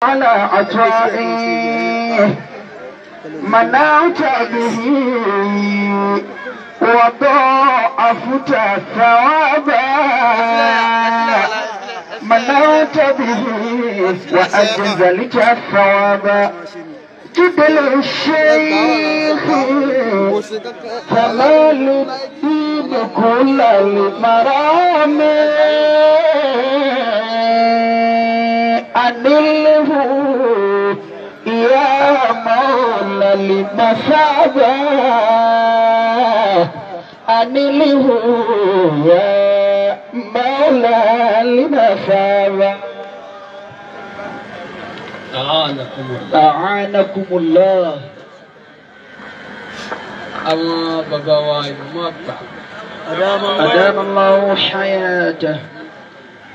على عطائي منعت به وضاعفت ثوابا منعت به وأجزلت الثواب جبل الشيخ كمال الدين كل المرام أنله يا مولى المثابة أنله يا مولى المثابة أعانكم الله àwọn bàbá wa ìmọ̀ àgbà أدام الله حياته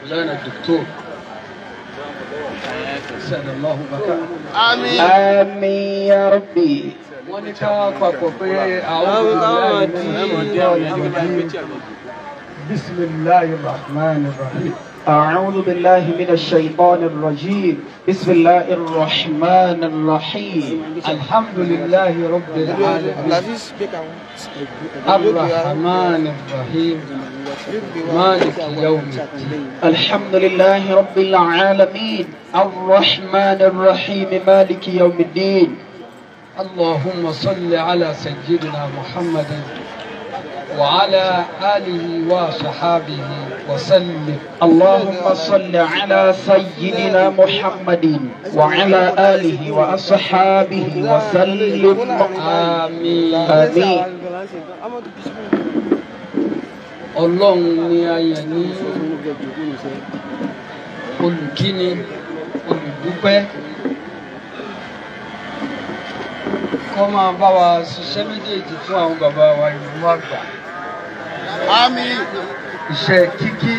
lọ́nà dòkítọ́ sàdàláhù bàkà. آمين يا ربي. wọ́n ní ká papọ̀ pé àwọn بسم الله الرحمن الرحيم. أعوذ بالله من الشيطان الرجيم. بسم الله الرحمن الرحيم. الحمد لله رب العالمين الرحمن الرحيم مالك يوم الدين. الحمد لله رب العالمين الرحمن الرحيم مالك يوم الدين. اللهم صل على سيدنا محمد وعلى آله وصحابه وسلم. اللهم صل على سيدنا محمد وعلى آله وأصحابه وسلم. آمين. آمين. Ọlọ́run ni a yàn ní olùkíni olùdúpẹ́ kó máa bá wa ṣiṣẹ́ méjèèjì fún àwọn bàbá wa ìlú àgbà. Àmín. Iṣẹ́ kíkí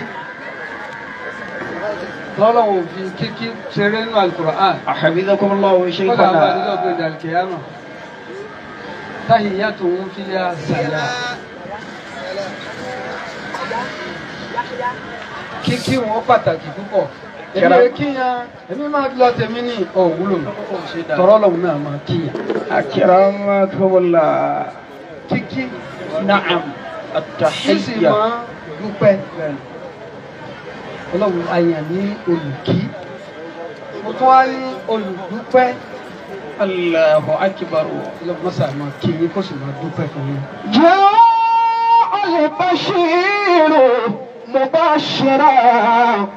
lọ́lọ́run òfin kíkí ṣeré nínú Al-Qur'an. حفظكم الله Kọ́lá bá وشيخنا. nílò pé ìdàlùkìyàmọ̀ tahiyyatuhum fiha salam. Kíkí wọn pàtàkì púpọ̀. Èmi kíyan, èmi máa lọ tèmi ní òwúlò tọrọ lòun náà máa kíyan. أكرمكم الله. Kíkí نعم sísì التحية. máa dúpẹ́. Ọlọ́run ayàn ní olùkí. Mo tún wá ní olùdúpẹ́. الله أكبر. Ọlọ́run mọ́sà máa kí yín kó sì máa dúpẹ́ fún yín. جاء البشير مبشرا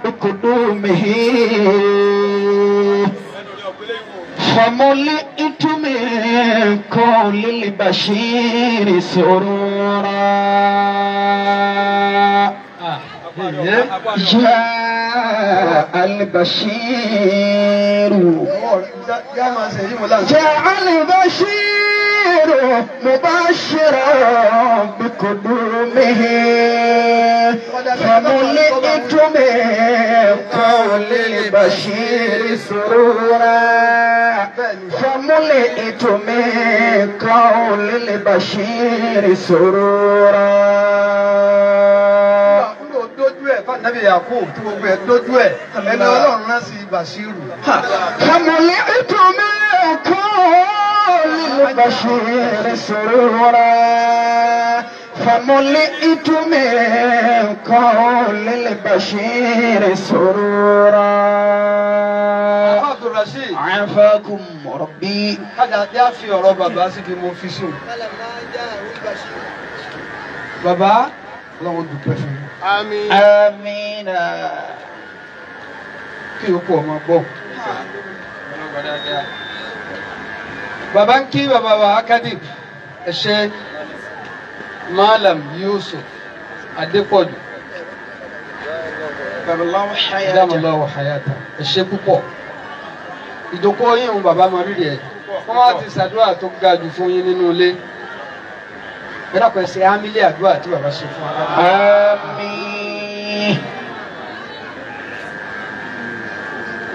بقدومه فملئت من قول البشير سرورا جاء البشير جاء البشير مبشرا بقدومه فملئت من قول البشير سرورا فملئت من قول البشير سرورا Nàbí Yakub tí gbogbo ẹ̀ dójú ẹ̀ ẹni Ọlọ́run rán sí Bàṣírù. فملئت من قول البشير سرورا فملئت من قول البشير سرورا. Abdulrasheed. عافاكم ربي. Kájà tí a fi ọ̀rọ̀ bàbá síbi mo fi sùn. Bàbá Ọlọ́run dúpẹ́ fún mi. Àmín. آمين. Kí o kú ọmọ gbọ́. Bàbá ń kí bàbá wa Akadib ẹ̀ṣẹ́ Malam Yusuf Adépọ̀jù. الله حياته. Dámọ̀lọ́wọ́ Hayata ẹ̀ṣẹ́ púpọ̀. Ìjókòó yín òun bàbá mọ rírì ẹ̀. Wọ́n wá ti ṣàdúrà tó ga jù fún yín nínú ilé. Ẹ dákun ẹ ṣe ámílẹ̀ àdúrà tí bàbá ṣe fún wa. آمين.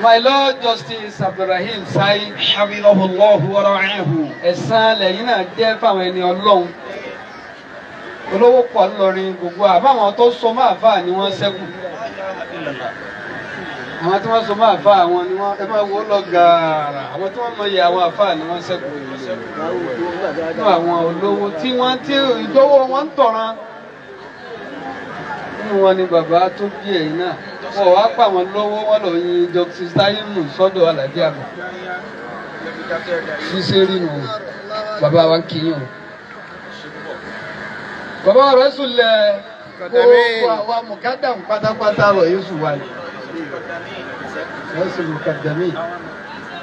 My Lord Justice Abdulrahim Sai حفظه الله ورعاه. ẹ̀san lẹ́yìn náà jẹ́ fáwọn ẹni Ọlọ́run. Olówó pọ̀ ńlọrin gbogbo àbáwọn tó so máa fà ní wọ́n ṣẹ́kù. àwọn tí wọ́n so máa fa àwọn ni wọ́n ẹ máa wo lọ gààrà àwọn tí wọ́n mọ iye àwọn àfa ni wọ́n ṣẹ́kù nínú àwọn olówó tí wọ́n ti ìdówó wọn ń tọ̀ràn nínú wọn ni bàbá tó bí ẹ̀yìn náà wọ́n wá pa àwọn lọ́wọ́ wọn lọ yin dr stayinu sọ́dọ̀ aládé àgbà ṣíṣe rí nù bàbá wa ń kíyàn bàbá rẹ̀ sùn lẹ̀ kó àwa mùkádàm pátápátá rọ̀ yóò sùn wáyé ẹ̀sìn mùkádàmí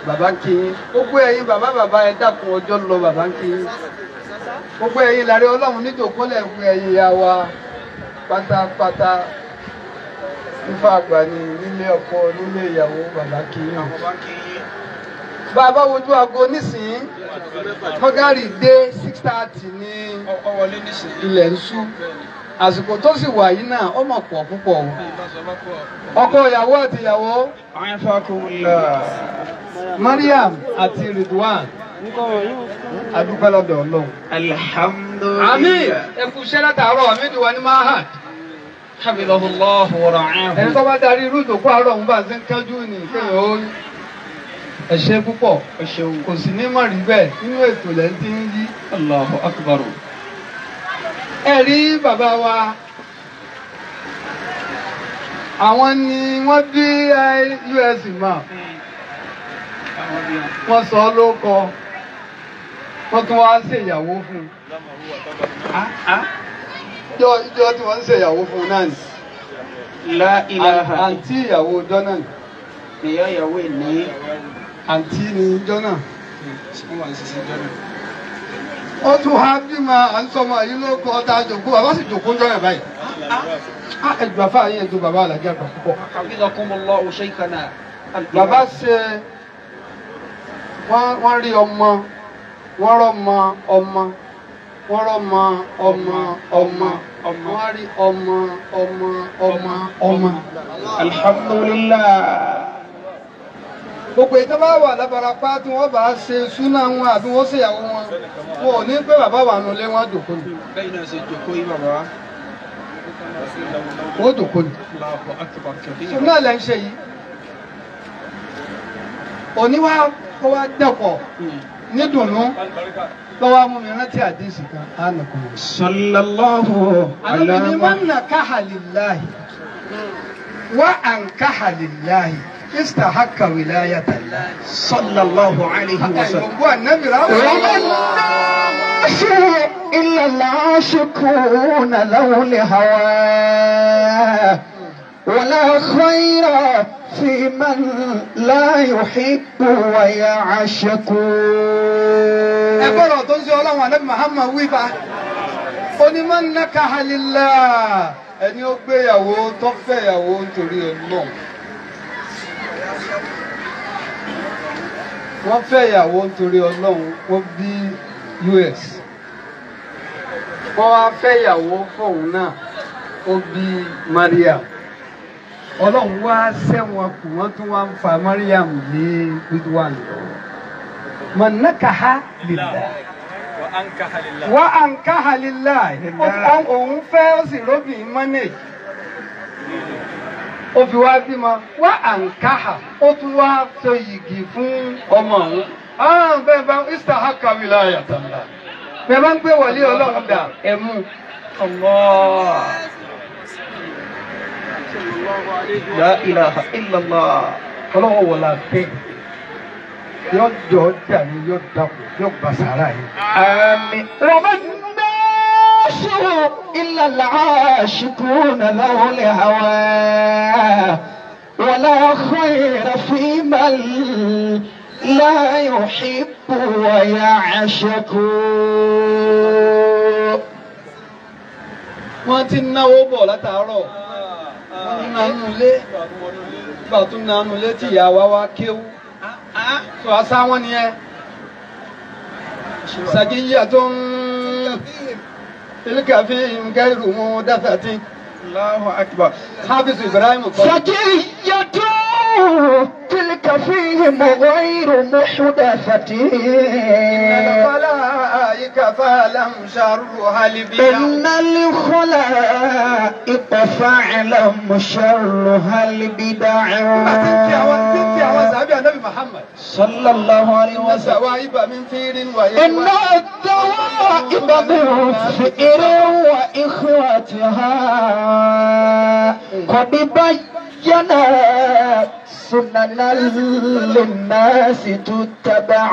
bàbá ń kíyìn gbogbo ẹ̀yin bàbá ẹ dákun ọjọ́ lọ bàbá ń kíyìn gbogbo ẹ̀yin lárí ọlọ́run níjòkólẹ̀ fún ẹ̀yin ya wa pátápátá fífa àgbà ní nílé ọkọ nílé ìyàwó bàbá kíyìn bàbá wojú aago nísìnyí mọ́gàrì dé 6:30 ní ilẹ̀ ń ṣú àsìkò tó sì wà yìí náà ó mọ̀ pọ̀ púpọ̀ o ọkọ ìyàwó àti ìyàwó Mariam àti Ridwan adúpẹ́ lọ́dọ̀ Ọlọ́run alhamdulillah àmín ẹ kú iṣẹ́ látàárọ̀ àmì ìdíwà ní mahad hafidhahullahu wa ra'ahu ẹni tó bá darí irú ìdòkó àárọ̀ ń bá ń kánjú ní kéèyàn ó ẹ ṣé púpọ̀ kò sí ní mọ̀ rí bẹ́ẹ̀ nínú ètò lẹ́ ti ń yí Allahu akbar ẹ rí bàbá wa àwọn ni wọ́n bí US mọ̀ wọ́n sọ ọ́ lóko wọ́n tún wá ṣèyàwó fún un ìjọ tí wọ́n ń ṣèyàwó fún un náà ni la ilaha àǹtí ìyàwó ọjọ́ náà ni ìyá ìyàwó ní àǹtí ni ọjọ́ náà ó tún ha bímọ à ń sọmọ yìí ló kọ ọta jòkó bàbá sì jòkó jọ yẹn báyìí ẹjọ afá yín ẹjọ bàbá àlàjì àgbà púpọ̀ hafidhakumullahu shaykhana bàbá ṣe wọ́n rí ọmọ wọ́n rọ́mọ ọmọ wọ́n rọ́mọ ọmọ wọ́n rí ọmọ alhamdulillah gbogbo ìtọ́ bá wà lábarapá tí wọ́n bá ṣe súná wọn àbí wọ́n ṣèyàwó wọn wọn ò ní pé bàbá wà nulẹ̀ wọn jòkó ni. bẹ́ẹ̀ náà ṣe jòkó yìí bàbá wọ́n jòkó ni. súná lẹ́ ń ṣe yìí òní wá kó wá dẹ̀pọ̀ ní dùnú lọ́wọ́ mú mi rántí àdéhùn kan á nìkan. sallallahu alaihi wa sallam nakaha lillahi wa ankaha lillahi istahaqqa wilayata Allah sallallahu alaihi wa sallam إلا العاشقون له لهواه ولا خير في من لا يحب ويعشق. ẹgbọ́rọ̀ tó ń ṣe ọlọ́run ànábì Muhammad wípa onímọ̀ nakaha lillah ẹni ó gbéyàwó tó fẹ́yàwó nítorí Ọlọ́run. wọ́n fẹ́yàwó nítorí Ọlọ́run wọ́n bí US wọ́n wá fẹ́yàwó fóun náà ó bí Mariam Ọlọ́run wá sẹ́wọ̀n kù wọ́n tún wá ń fa Mariam ní Ridwan man nakaha lillah wa ankaha lillah òun fẹ́ ó sì róbìn manage ó fi wá bímọ wá àǹkáhà ó tún wá so yìgì fún ọmọ òun bẹ́ẹ̀ bá istahaqqa wilayata Allah bẹ́ẹ̀ bá ń gbé wọlé Ọlọ́run dà ẹ̀mú la ilaha illallah Ọlọ́run wọ̀ la pé yóò jọ ọjà ni yóò dàpọ̀ yóò gbà sàrà yìí. àmín. إلا العاشقون له لهواه ولا خير في من لا يحب ويعشق. wọ́n ti náwó bọ̀ látàárọ̀ wọ́n nánú ilé gbà tún nánú ilé tí ìyá wa wá kéwú sọ àṣà wọn nìyẹn ṣàkíyà tó ń تلك فيهم غير محدثة. الله أكبر. حافظ إبراهيم سجية تلك فيهم غير محدثة. إن البلاء الخلائق فاعلم شرها البدع. إن الخلائق فاعلم شرها البدع. títí àwọn sàbí ànábì Muhammad. صلى الله عليه وسلم. الزوائب من فير إن وإخوة. الدوائب من فئر وإخوتها قد بينت سننا للناس تتبع.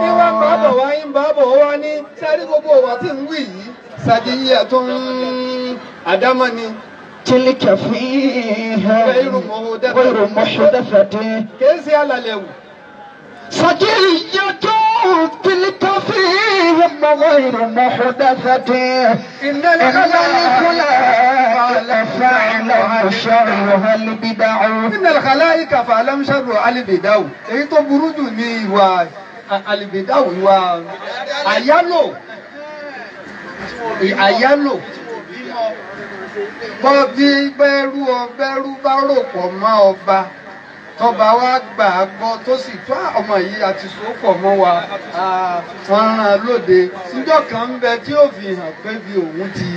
ìwà ń bá bọ̀ wá ń bá bọ̀ wá ní sẹ́rí gbogbo wa tí ń wí yìí sàdíyà tó ń àdámọ́ ni. تلك فيها غير محدثة. kìí ṣe àlàlẹ̀ wù. سجية تلك فيهم غير محدثة. إن الخلائق فاعلم شرها البدع. إن الخلائق فاعلم شرها البدع. èyí tó burú jù ní ìwà àlìbìdáwù ìwà àyálò. àyálò. bọ́ bí bẹ́rù bá rò pọ̀ mọ́ ọba tọba wa gbà á gbọ́ tó sì tó ọmọ yìí àti sòpọ̀ mọ́ wa wọ́n rán lóde níjọ́ kan ń bẹ tí ó fi hàn pé bí òun ti.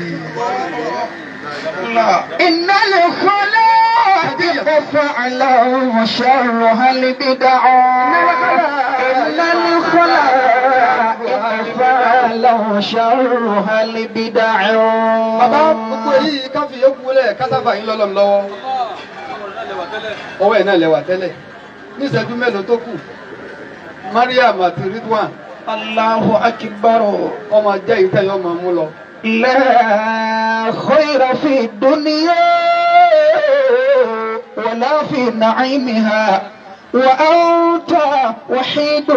إن الخلائق فاعلم شرها البدع. إن الخلائق فاعلم شرها البدع. bàbá gbogbo èyí ká fi yókù lẹ̀ kásáfà yín lọ́lọ́m lọ́wọ́ owó ẹ̀ náà lẹ́wà tẹ́lẹ̀ ní ìṣẹ́jú mélòó tó kù Mariam àti Ridwan. الله أكبر. ọmọ jẹ́ ìtẹ́yọ́ máa mú lọ. لا خير في الدنيا ولا في نعيمها وأنت وحيد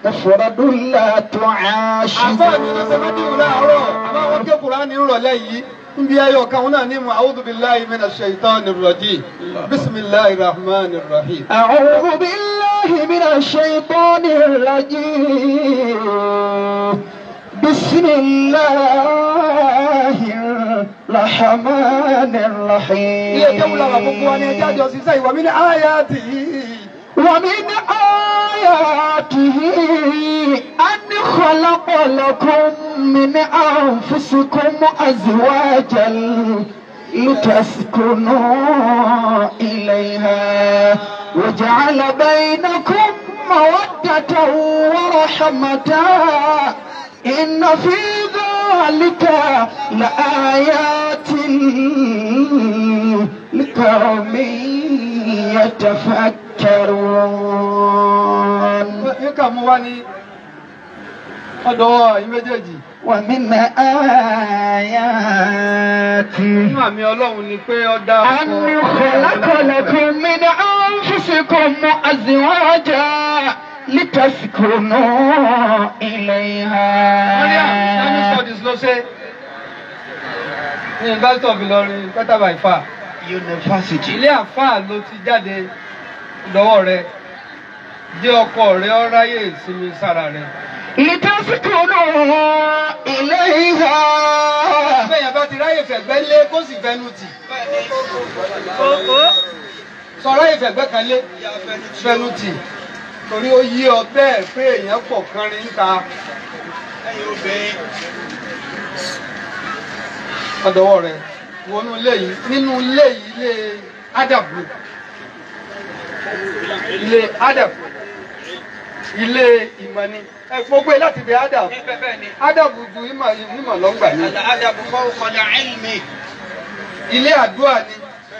مفرد لا تعاش. àfáàní ló ṣe máa dìbò láàárọ̀ àmọ́ àwọn ké Kùránì rọ̀lẹ́ yìí ń bí ayọ̀ kan náà ní a'udhu billahi minash shaitanir rajim bismillahir rahmanir rahim. أعوذ بالله من الشيطان الرجيم بسم الله الرحمن الرحيم. ilé ìjọba làwọn gbogbo wa ní ẹjẹ́ àjọ ṣiṣẹ́ ìwà mi ní ayatihi. ومن آياته أن خلق لكم من أنفسكم أزواجا لتسكنوا إليها وجعل بينكم مودة ورحمة إن في ذلك لآيات لقوم يتفكرون. nǹkan mú wá ní ọ̀dọ̀ ẹ̀yin méjèèjì. ومن آياته nínú àmì Ọlọ́run ni pé ó dá أن خلق لكم من أنفسكم أزواجا لتسكنوا إليها. Islamic studies ló ṣe ní University of Ilorin Peter by far. University. ilé àfáà ló ti jáde lọ́wọ́ rẹ̀ dé ọkọ rẹ̀ ó ráyè ìsinmi sára rẹ̀. لتسكنوا إليها. bẹ́ẹ̀ bá ti ráyè fẹ̀gbẹ́ lé kó sì fẹnu tì. sọ ráyè fẹ̀gbẹ́ kan lé fẹnu tì torí ó yí ọ bẹ́ẹ̀ pé èèyàn pọ̀ kan rí níta. ọ̀dọ̀wọ́ rẹ̀ wọnú ilé yìí nínú ilé yìí ilé ádàbù ilé ádàbù ilé ìmọ̀ ni gbogbo ẹ láti bẹ ádàbù ádàbù ju ìmọ̀ lọ́ngbà ni. ilé àdúrà ni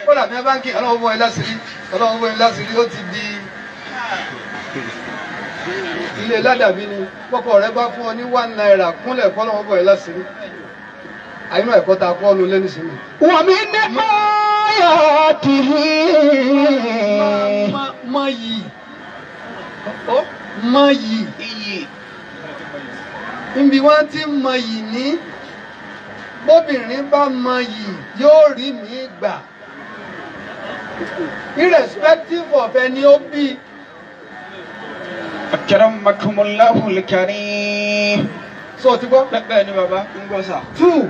ó dàbí báńkì ọlọ́run bọ́ ẹ láṣìírí ọlọ́run bọ́ ẹ láṣìírí ó ti di ilé ládàbí ni pọ́pọ́ rẹ bá fún ọ ní £1 kúnlẹ̀ kọ́lọ́run bọ́ ẹ láṣìírí àyínú ẹ̀kọ́ ta kọ́ ọ́nù lẹ́nu sínú. ومن آياته mọ yìí mọ yìí níbi wọ́n ti mọ yìí ní bóbìnrin bá mọ yìí yóò rí mi gbà irrespective of ẹni ó bí. أكرمكم الله الكريم. sọ ti gbọ́. bẹ́ẹ̀ ni bàbá ń gbọ́ sà. 2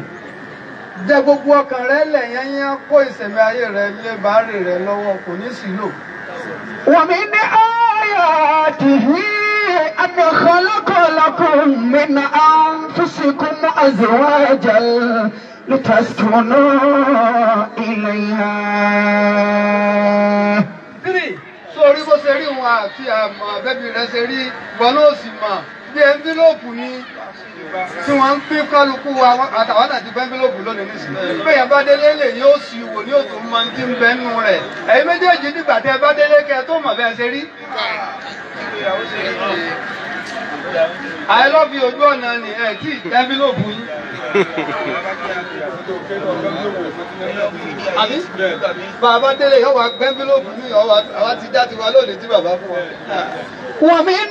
dẹ gbogbo ọkàn rẹ lẹ́yìn yẹn kó ìsẹ̀mí ayé rẹ lé bàárẹ̀ rẹ lọ́wọ́ kò ní sílò. ومن آياته أن خلق لكم من أنفسكم أزواجا لتسكنوا إليها. sórí bó ṣe rí wọn àti àmọ́ bẹ́bí rẹ̀ ṣe rí wọn náà sì mọ̀ bí ẹnfílọ́ọ̀pù ni tí wọ́n ń pín kálukú wa àtàwọn àti ẹnfílọ́ọ̀pù lónìí nísìnyí. bẹ́ẹ̀ bá délé lè ní ó sì wò ní òtún máa ń ti ń bẹ́ nù rẹ̀. ẹ̀yin méjèèjì nígbà tẹ́ bá délé kẹ́ tó mọ̀ bẹ́ẹ̀ ṣe rí. I love you ojú ọ̀nà ni ẹ̀ tí ẹnfílọ́ọ̀pù yín. àbí bàbá délé yóò wá gbẹ́nfílọ́ọ̀pù ní àwa ti dá tiwa lónìí tí bàbá fún wa. ومن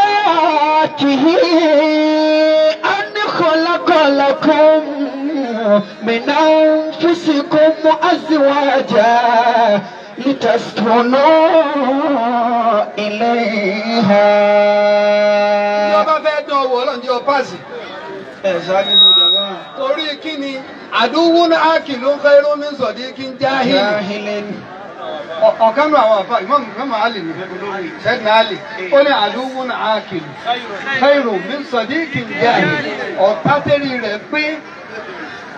آياته أن خلق لكم من أنفسكم أزواجا لتسكنوا إليها. bàbá fẹ́ dán owó ọlọ́run jẹ́ ọpáàsì. torí kí ni àdúgbò náà kì ló ń fẹ́ rómi sọ̀dí kí n jáhìlì. ọ̀kan nù àwọn àfa ìmọ̀mù àlè ní ṣẹ́gun àlè ó ní àdúgbò náà kì ló fẹ́ rómi sọ̀dí kí n jáhìlì. ọ̀tá tẹ́rì rẹ̀ pé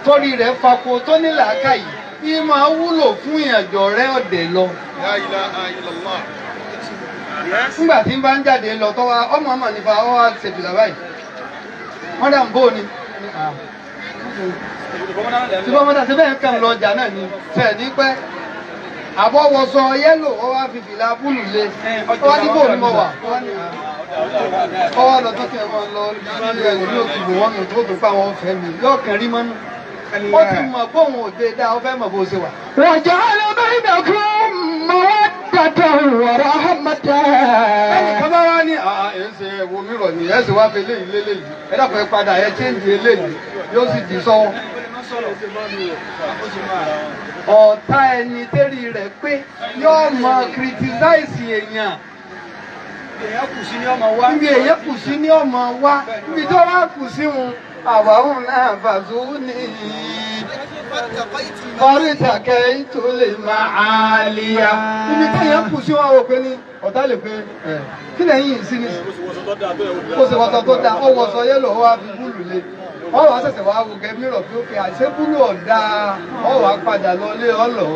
torí rẹ̀ fako tó ní làákàyè yìí máa wúlò fún ìyànjọ rẹ̀ ọ̀dẹ̀ lọ. nígbà tí n bá ń jáde lọ tọ́wọ́ ọmọ ọmọ nípa ọwọ́ ṣèbìlà báyìí wọ́n dà ń bò ní. tí wọ́n dà sí bẹ́ẹ̀ kàn lọ ọjà náà ni fẹ́ẹ̀ ní pẹ́ àbọ̀wọ̀sọ yẹ́lò ọwọ́ fìfìlà búlù lé ọwọ́ ní bòun mọ̀ wà ọwọ́ lọ tọ́kẹ́ wọn lọ ní ẹ̀rù ní òkè wọn nù tó tó pa àwọn ọ̀fẹ́ mi yóò kẹrí mọ́nú ó ti mọ̀ bóun ò dé dá ọ fẹ́ mọ̀ bó ṣe wà. وجعل بينكم مودة ورحمة. ẹnìkan bá wá ní ẹsẹ̀ wo mìíràn ni ẹsẹ̀ wá fi eléyìí léléyìí ẹ dàpọ̀ ẹ padà ẹ chéǹjì eléyìí yóò sì dì sọ́wọ́. ọ̀tá ẹni tẹ́rì rẹ̀ pé yóò mọ kìrìtìsáìsì èèyàn. níbi èèyàn kù sí ní ọmọ wa níbi tó wá kù sí wọn àwáhùn náà fàzú ní kọ́rìtàkẹ́ tó lè máa àlìyá. níbi tí èèyàn kù sí wọn wò pé ní ọ̀tá lè pé kí lẹ́yìn sí ní kó sì wọ́tọ̀ tó dáa ọwọ́ sọ yẹ́lò ọwọ́ fi búlù lé wọ́n wá ṣẹ̀ṣẹ̀ wá wo gẹ́mírọ̀ pé ó kẹ́ àṣẹ búlù ọ̀dà wọ́n wá padà lọ lé ọlọ́.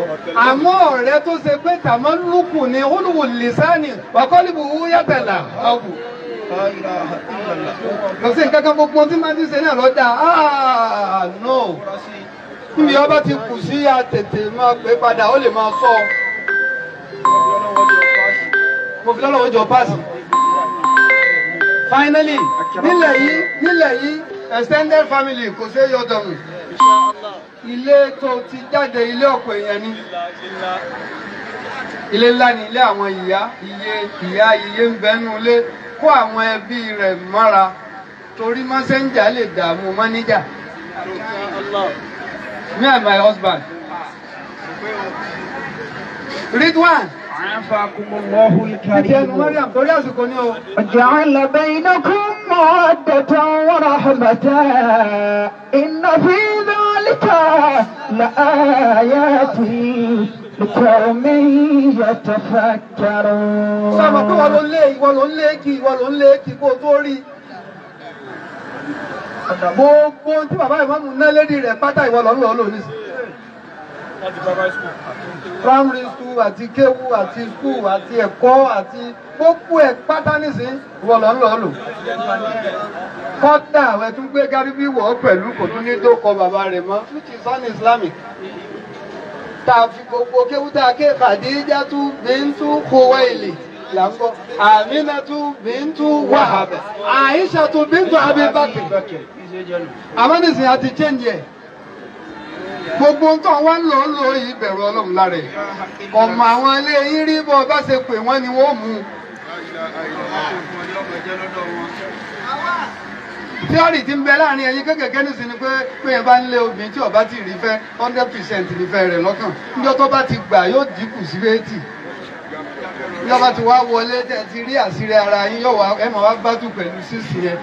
àmọ́ ọ̀rẹ́ tó ṣe pé tàmọ́ lùkù ni olùwò lìsánì wàkọ́lìbù yàtẹ̀là ọ̀bù. kò sí nǹkan kan gbogbo tí máa ti ṣe náà lọ́dà no níbi ọba ti kù sí àtètè máa pé padà ó lè máa sọ. mo fi lọ́lọ́wọ́ jọ páàsì. finally nílẹ̀ yìí extended family kò ṣe é yọ dọ̀nù. ilé tó ti jáde ilé ọ̀pọ̀ èèyàn ni. ilé ńlá ni ilé àwọn ìyá iye ń bẹ́nu ilé kó àwọn ẹbí rẹ̀ mọ́ra torí mọ́sẹ́ńjà lè dààmú mọ́níjà. Me and my husband. Ridwan. وجعل بينكم مودة ورحمة إن في ذلك لآيات لقوم يتفكرون. Sábà pé ìwọ ló ń lé kí kó tó rí. Gbogbo tí bàbá ìmọ̀mù ná lédi rẹ̀ pátá ìwọ lọ ń lò nísìnyí. Primary school àti kéwú àti school àti ẹ̀kọ́ àti gbogbo ẹ̀ pátá nísìnyí ìwọ lọ ń lò. Kọ́dà ẹ̀ tún gbé gáríbí wọ̀ ọ́ pẹ̀lú kò tún ní tó kọ bàbá rẹ̀ mọ́ which is un-Islamic. Tá a fi gbogbo kéwú tá a ké Khadijatu bintu Khuwailid là ń gbọ́ Aminatu bintu Wahab Aishatu bintu Abi Bakr. Àmọ́ nísìnyí a ti change ẹ̀. Gbogbo nǹkan wá ń lò ìbẹ̀rù Ọlọ́run lára ẹ̀. Ọmọ àwọn ilé yín rí bọ́ bá ṣe pè wọ́n ni wọ́n mú. Tíọ́rì ti ń bẹ láàrin ẹ̀yin kékèké nísìnyí pé ẹ bá ń lé obìnrin tí ó bá ti rí fẹ́ 100% nífẹ̀ẹ́ rẹ̀ lọ́kàn. Níjọ́ tó bá ti gbà yóò dínkù sí 80. Ìjọba ti wá wọlé tẹ̀ ti rí àṣírí ara yín yóò wá ẹ máa wá bátù pẹ̀lú sísì yẹn.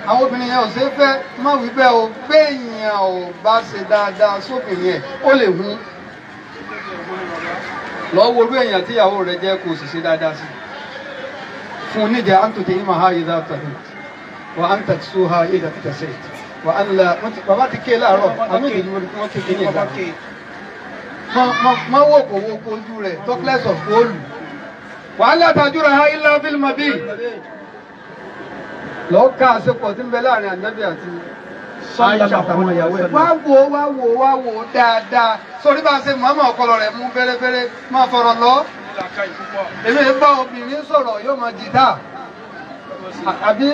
Àwọn obìnrin yẹn ò ṣe é fẹ́ má wí bẹ́ẹ̀ o béèyàn ò bá ṣe dáadáa sóbìn yẹn ó lè hun. Lọ́wọ́ orú èèyàn tíyàwó rẹ̀ jẹ́ kó sì ṣe dáadáa sí. Fún un níjẹ́ àǹtòtẹ́ yìí máa háyé dáadáa. وأن تكسوها إذا اكتسيت وأن لا bàbá ti ké láàárọ̀ àmì ìdìbò ni wọ́n ké ní ìgbà má wọ́pọ̀ wọ́pọ̀ ojú rẹ̀ talkless of gold وأن لا تهجرها إلا في المبيت lọ́ọ́ ká àṣepọ̀ tí ń bẹ láàrin ànábì àti Àìṣà àtàwọn ìyàwó ẹ̀. wá wò dáadáa sórí bá a ṣe mọ̀ọ́mọ̀ ọpọlọ rẹ̀ mú fẹ́rẹ́fẹ́rẹ́ máa fọ̀rọ̀ lọ. èmi bá obìnrin sọ̀rọ̀ yóò máa jìdá àbí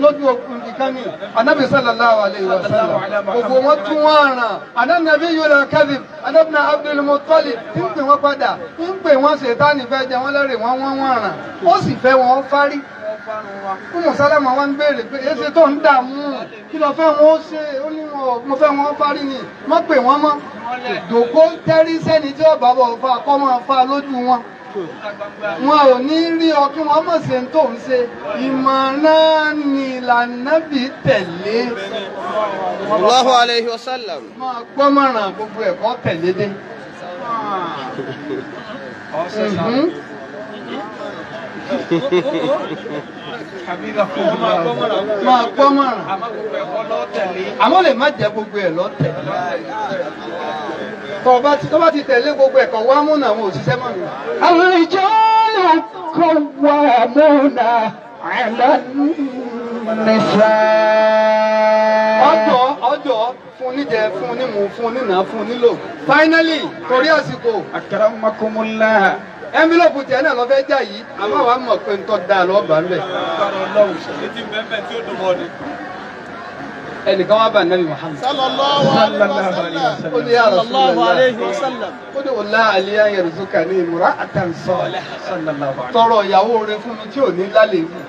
lójú nǹkan ni Ànábì sallallahu alayhi wa sallam gbogbo wọn tún wọn ràn Ànábì yóò lọ kadhib Ànábì Abdul Muttalib tí ń pè wọn padà ń pè wọn Ṣẹ̀tánì fẹ́ jẹ wọn lẹ́rìí wọn ràn ó sì fẹ́ wọn fárí. Umu Salama wa ń béèrè pé èsì tó ń dààmú kí ló fẹ́ wọn ó ṣe ó ní mo fẹ́ wọn fárí ni má pè wọ́n mọ́ dòkó tẹ́rí sẹ́ni tí ọba bọ̀ fa kọ́ máa fa lójú wọn wọn ò ní rí ọ kí wọ́n mọ̀ sí tó ń ṣe ìmọ̀ràn ni lànàbì tẹ̀lé Allahu alayhi wa sallam. máa gbọ́mọ̀ràn gbogbo ẹ̀kọ́ tẹ̀lé dé. máa gbọ́mọ̀ràn àmọ́ lè má jẹ́ gbogbo ẹ̀ lọ́tẹ̀ tó bá ti tẹ̀lé gbogbo ẹ̀kọ́ wá múnà àwọn òṣìṣẹ́ mọ̀ mi. الرجال قوامون على النساء. ọjọ́ fún níjẹ fún nímu fún nínà fún nílò. finally torí àsìkò. أكرمكم الله. envelope tiẹ̀ náà lọ fẹ́ jà yìí àmọ́ àwa mọ̀ pé ń tọ́ da lọ́ọ̀bà ń bẹ̀. ẹnìkan wá bá nàbì Muhammad. sallallahu alayhi wa sallam. ó ní ọ̀la àlíyá yẹrùsùkà ní imra'atan salihah. tọrọ ìyàwó rẹ fún mi tí ò ní lálẹ́ wù.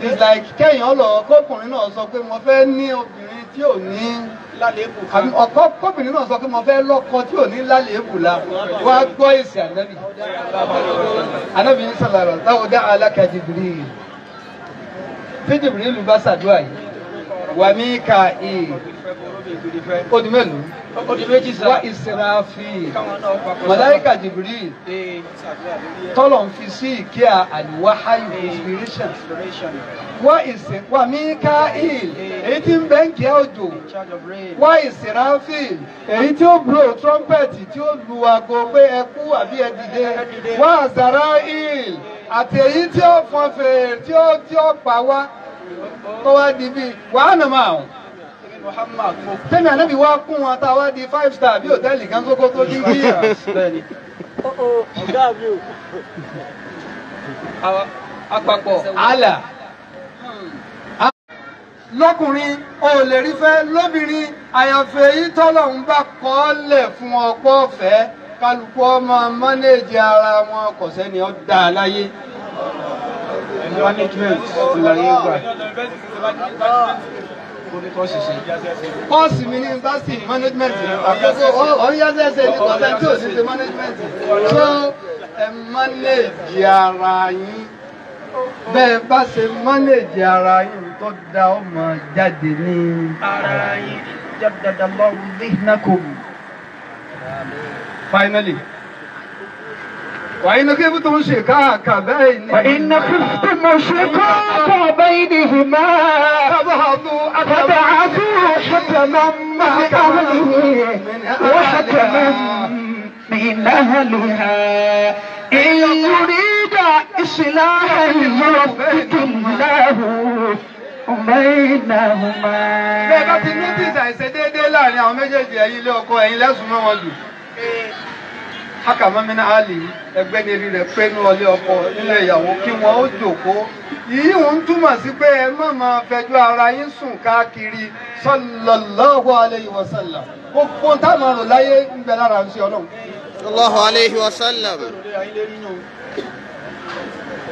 it's like kẹ́yìn ọlọ kọkùnrin náà sọ pé mo fẹ́ ní obìnrin tí ò ní lálẹ́bù kan. kọkùnrin náà sọ pé mo fẹ́ lọ́kọ tí ò ní lálẹ́bù la wá gbọ́ èsì ànábì. ànábì ń sàlàrà táwọn dá aláka Jibril. tí Jibril bá ṣàdúrà yìí wà Míkáíl ó di mélòó ó di méjì sá wá Ísírafíl màláíkà Jibril tọ́lọ̀ ń fi sí ìkíà àlùwáháyù inspiration wá Míkáíl èyí tí ń bẹ́ ń kíá òjò wá Ísírafíl èyí tí ó blow trumpet tí ó lu aago pé ẹ kú àbí ẹ dìde wá Ázáráíl àti èyí tí ó fọn fèrè tí ó pa wá tó wá di bíi wàhánà máa hùn. tẹ́mi ànábì wá kún wọn tá a wá di 5 star bí hòtẹ́ẹ̀lì kan sókó tó dín bí. àpapọ̀ àlà. lọ́kùnrin o lè rí fẹ́ lóbìnrin àyànfẹ́ yìí tọ́lọ̀ ń bá kọ́ lẹ̀ fún ọ̀pọ̀ ọ̀fẹ́ kálukú ọmọ mánéèjì ara wọn kò sẹ́ni ó dá a láyé. management ìlànà ìgbà. Kọ́ọ̀sì mi ní yunifásitì management àkókò ọ̀nyáṣẹ́ṣẹ́ ní kọ́sẹ́ tí ò sí ṣe management. So ẹ manage ara yín bẹ́ẹ̀ bá ṣe manage ara yín tó da ọmọ jáde ní ara yín. Jaddadallahu dhihnakum. Finally. وإن خفتم شقاق بينهما وإن خفتم شقاق بينهما فابعثوا حكما من أهله وحكما من أهلها إن يريد إصلاحا يوفق الله بينهما. bẹ́ẹ̀ bá ti notice àìṣedéédé láàrin àwọn méjèèjì ẹ̀yin ilé ọkọ ẹ̀yin lẹ́sùn mọ́ wọn jù. Hákàmá min áàlì ẹgbẹ́ ní rí rẹ̀ pé ní ọlé ọkọ nílé ìyàwó kí wọ́n ó jókòó. Yìí ń túmọ̀ sí pé ẹ má máa fẹjọ́ ara yín sùn káàkiri sallallahu alayhi wa sallam. Gbogbo táwọn ọ̀rọ̀ láyé ń bẹ lára ń ṣe Ọlọ́run. sallallahu alayhi wa sallam.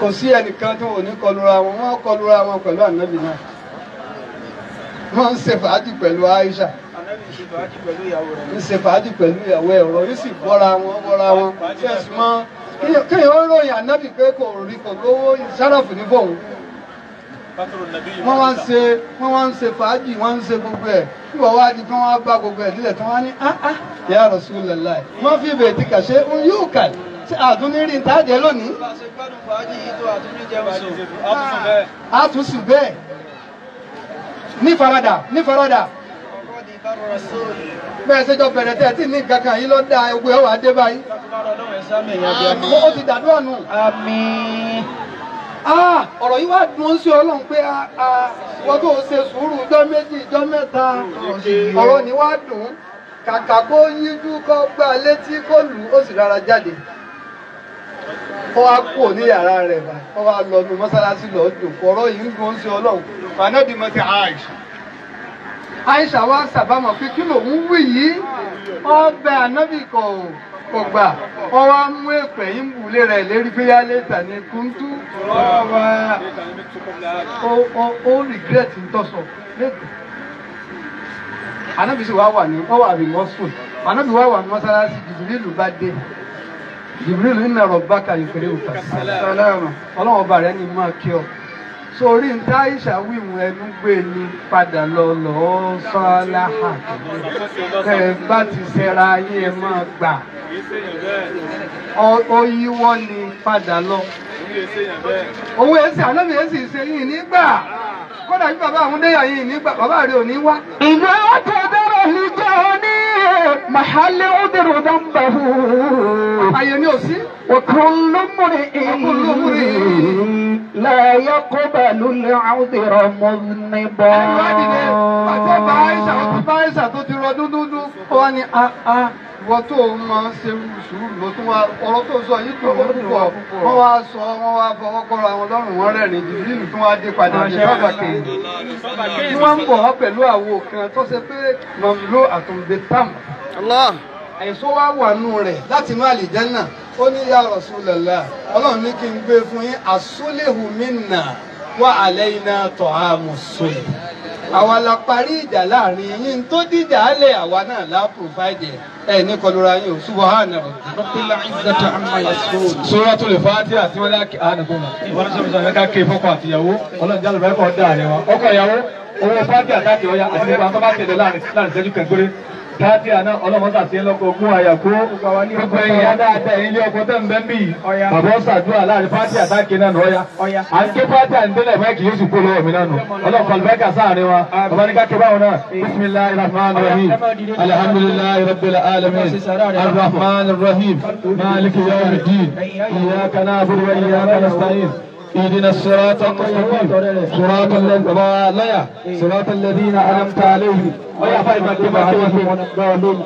Kò sí ẹnìkan tó ò ní kọlura wọn, wọ́n kọlura wọn pẹ̀lú ànábì náà. Wọ́n ń ṣe fàájì pẹ̀lú Aisha. ń ṣe fàájì pẹ̀lú ìyàwó ẹ̀rọ yìí sì bọ́ra wọn ṣe é sì mọ́ kéèyàn ó ròyìn ànábì pé kò rí kò lówó ìṣàràfù ní bòun. wọ́n wá ń ṣe fàájì wọ́n ń ṣe gbogbo ẹ̀ nígbà wá di kí wọ́n bá gbogbo ẹ̀ nílẹ̀ tí wọ́n á ní ya Rasulullah má fi bèètì kàṣe ń yóò kà àtúnírìn tájẹ lónìí àtúnṣì bẹ́ẹ̀ ní faradà bẹ́ẹ̀ ṣe jọ bẹ̀rẹ̀ tẹ́ tí ní kankan yìí ló dá egbò ẹwà dé báyìí ó ti dàdúrà nù. Àmín. Ọ̀rọ̀ yìí wá dùn sí Ọlọ́run pé wọ́n tó ṣe sùúrù ọjọ́ méjì ọjọ́ mẹ́ta ọ̀rọ̀ ni wá dùn kàkà kó yíjú kó gbá létí kó lù ó sì rárá jáde ó wá kú ní yàrá rẹ̀ báyìí ó wá lọ nu mọ́sálásí lọ́ọ́ dùn ọ̀rọ̀ yìí ń dùn sí Ọlọ́run fànàbí mọ́ ti Aisha wá sàbámọ̀ pé kí lòun wí yìí ọbẹ̀ ànábì kò gbà ọ wá mú èpè yín bùlé rẹ̀ lérí pé yá létà ní kúntú ó regret ń tọ́sọ̀ lẹ́gbẹ̀ẹ́ ànábì sì wá wà ní mọ́sùn ànábì wá wà ní mọ́sálásí Jìbìrìlù bá dé Jìbìrìlù inna rabbaka yuqri'uka sálámà ọlọ́run ọba rẹ̀ ní máa kí ọ sórí ń tá Aisha wíwù ẹnu gbé ni padà lọ lọ́ọ́ sọ́láhà ẹ bá ti ṣẹra ayé ẹ máa gbà ó yíwọ́ ni padà lọ owó èsì ànábì èsì ṣe yìí nígbà kódà bí bàbá àwọn déyà yìí nígbà bàbá rẹ̀ ò ní wá. ìgbà tó bẹ̀rẹ̀ níjọ́ ní màhálẹ́ ó dèrò dánbàhù. àyè ni ò sí. وكل امرئ لا يقبل العذر مذنبا. àti bá Aisha tó ti rọ dúdúdú ó wá ní ìwọ tó máa ń ṣe sùúrù ló tún wá ọ̀rọ̀ tó sọ yìí tó púpọ̀ wọ́n wá fọwọ́ kọ́ra wọn lọ́rùn wọn rẹ̀rìn Jìbìrìlù tún wá dé padà ní sábà kéyìn tí wọ́n ń bọ̀ wá pẹ̀lú àwo kan tó ṣe pé mọ̀mílò àtúndé tam àìsàn wá wà nù rẹ̀ láti inú àlìjẹ́nà ó ní ya Rasulullah Ọlọ́run ní kí n gbé fún yín as-sulhu minna wa alayna ta'amus sulh àwa la parí ìjà láàrin yín tó dìjà lẹ̀ àwa náà la provide ẹ̀ ní kọlura yín o subhana rabbil izzati amma yasifun. Suratul Fatiha àti wọn láàkì ànàbọ̀mọ̀ wọn sọ fún ká ké fọ́kọ àtìyàwó ọlọ́run jálù bẹ́ẹ̀ kọ́ dáa ni wọn ọkọ ìyàwó owó Fatiha àtàkì ọya àti nípa tó bá tẹ̀lé láàrin ìṣẹ́jú kẹgbẹ́rẹ́ Fatiha náà ọlọ́mọdé àti ẹlọ́kọ̀ ogún àyàkó gbogbo ẹ̀yìn adáadáa ilé ọkọ̀ tẹ̀ ń bẹ́ ń bì bàbá ọ̀sàdúrà láàrin Fatiha àtàkì náà ọya à ń ké Fatiha ń délẹ̀ fẹ́ kì í sì kó lọ́wọ́ mi náà nù ọlọ́kọ̀ àlùbáríkà sáàrin wa bàbá ní ká ké báwọn náà bismillahir rahmanir rahim alhamdulillahi rabbil alamin arrahmanir rahim maliki yawmiddin iyyaka na'budu wa iyyaka nasta'in اهدنا الصراط المستقيم صراط الذين انعمت عليهم ويا فايبك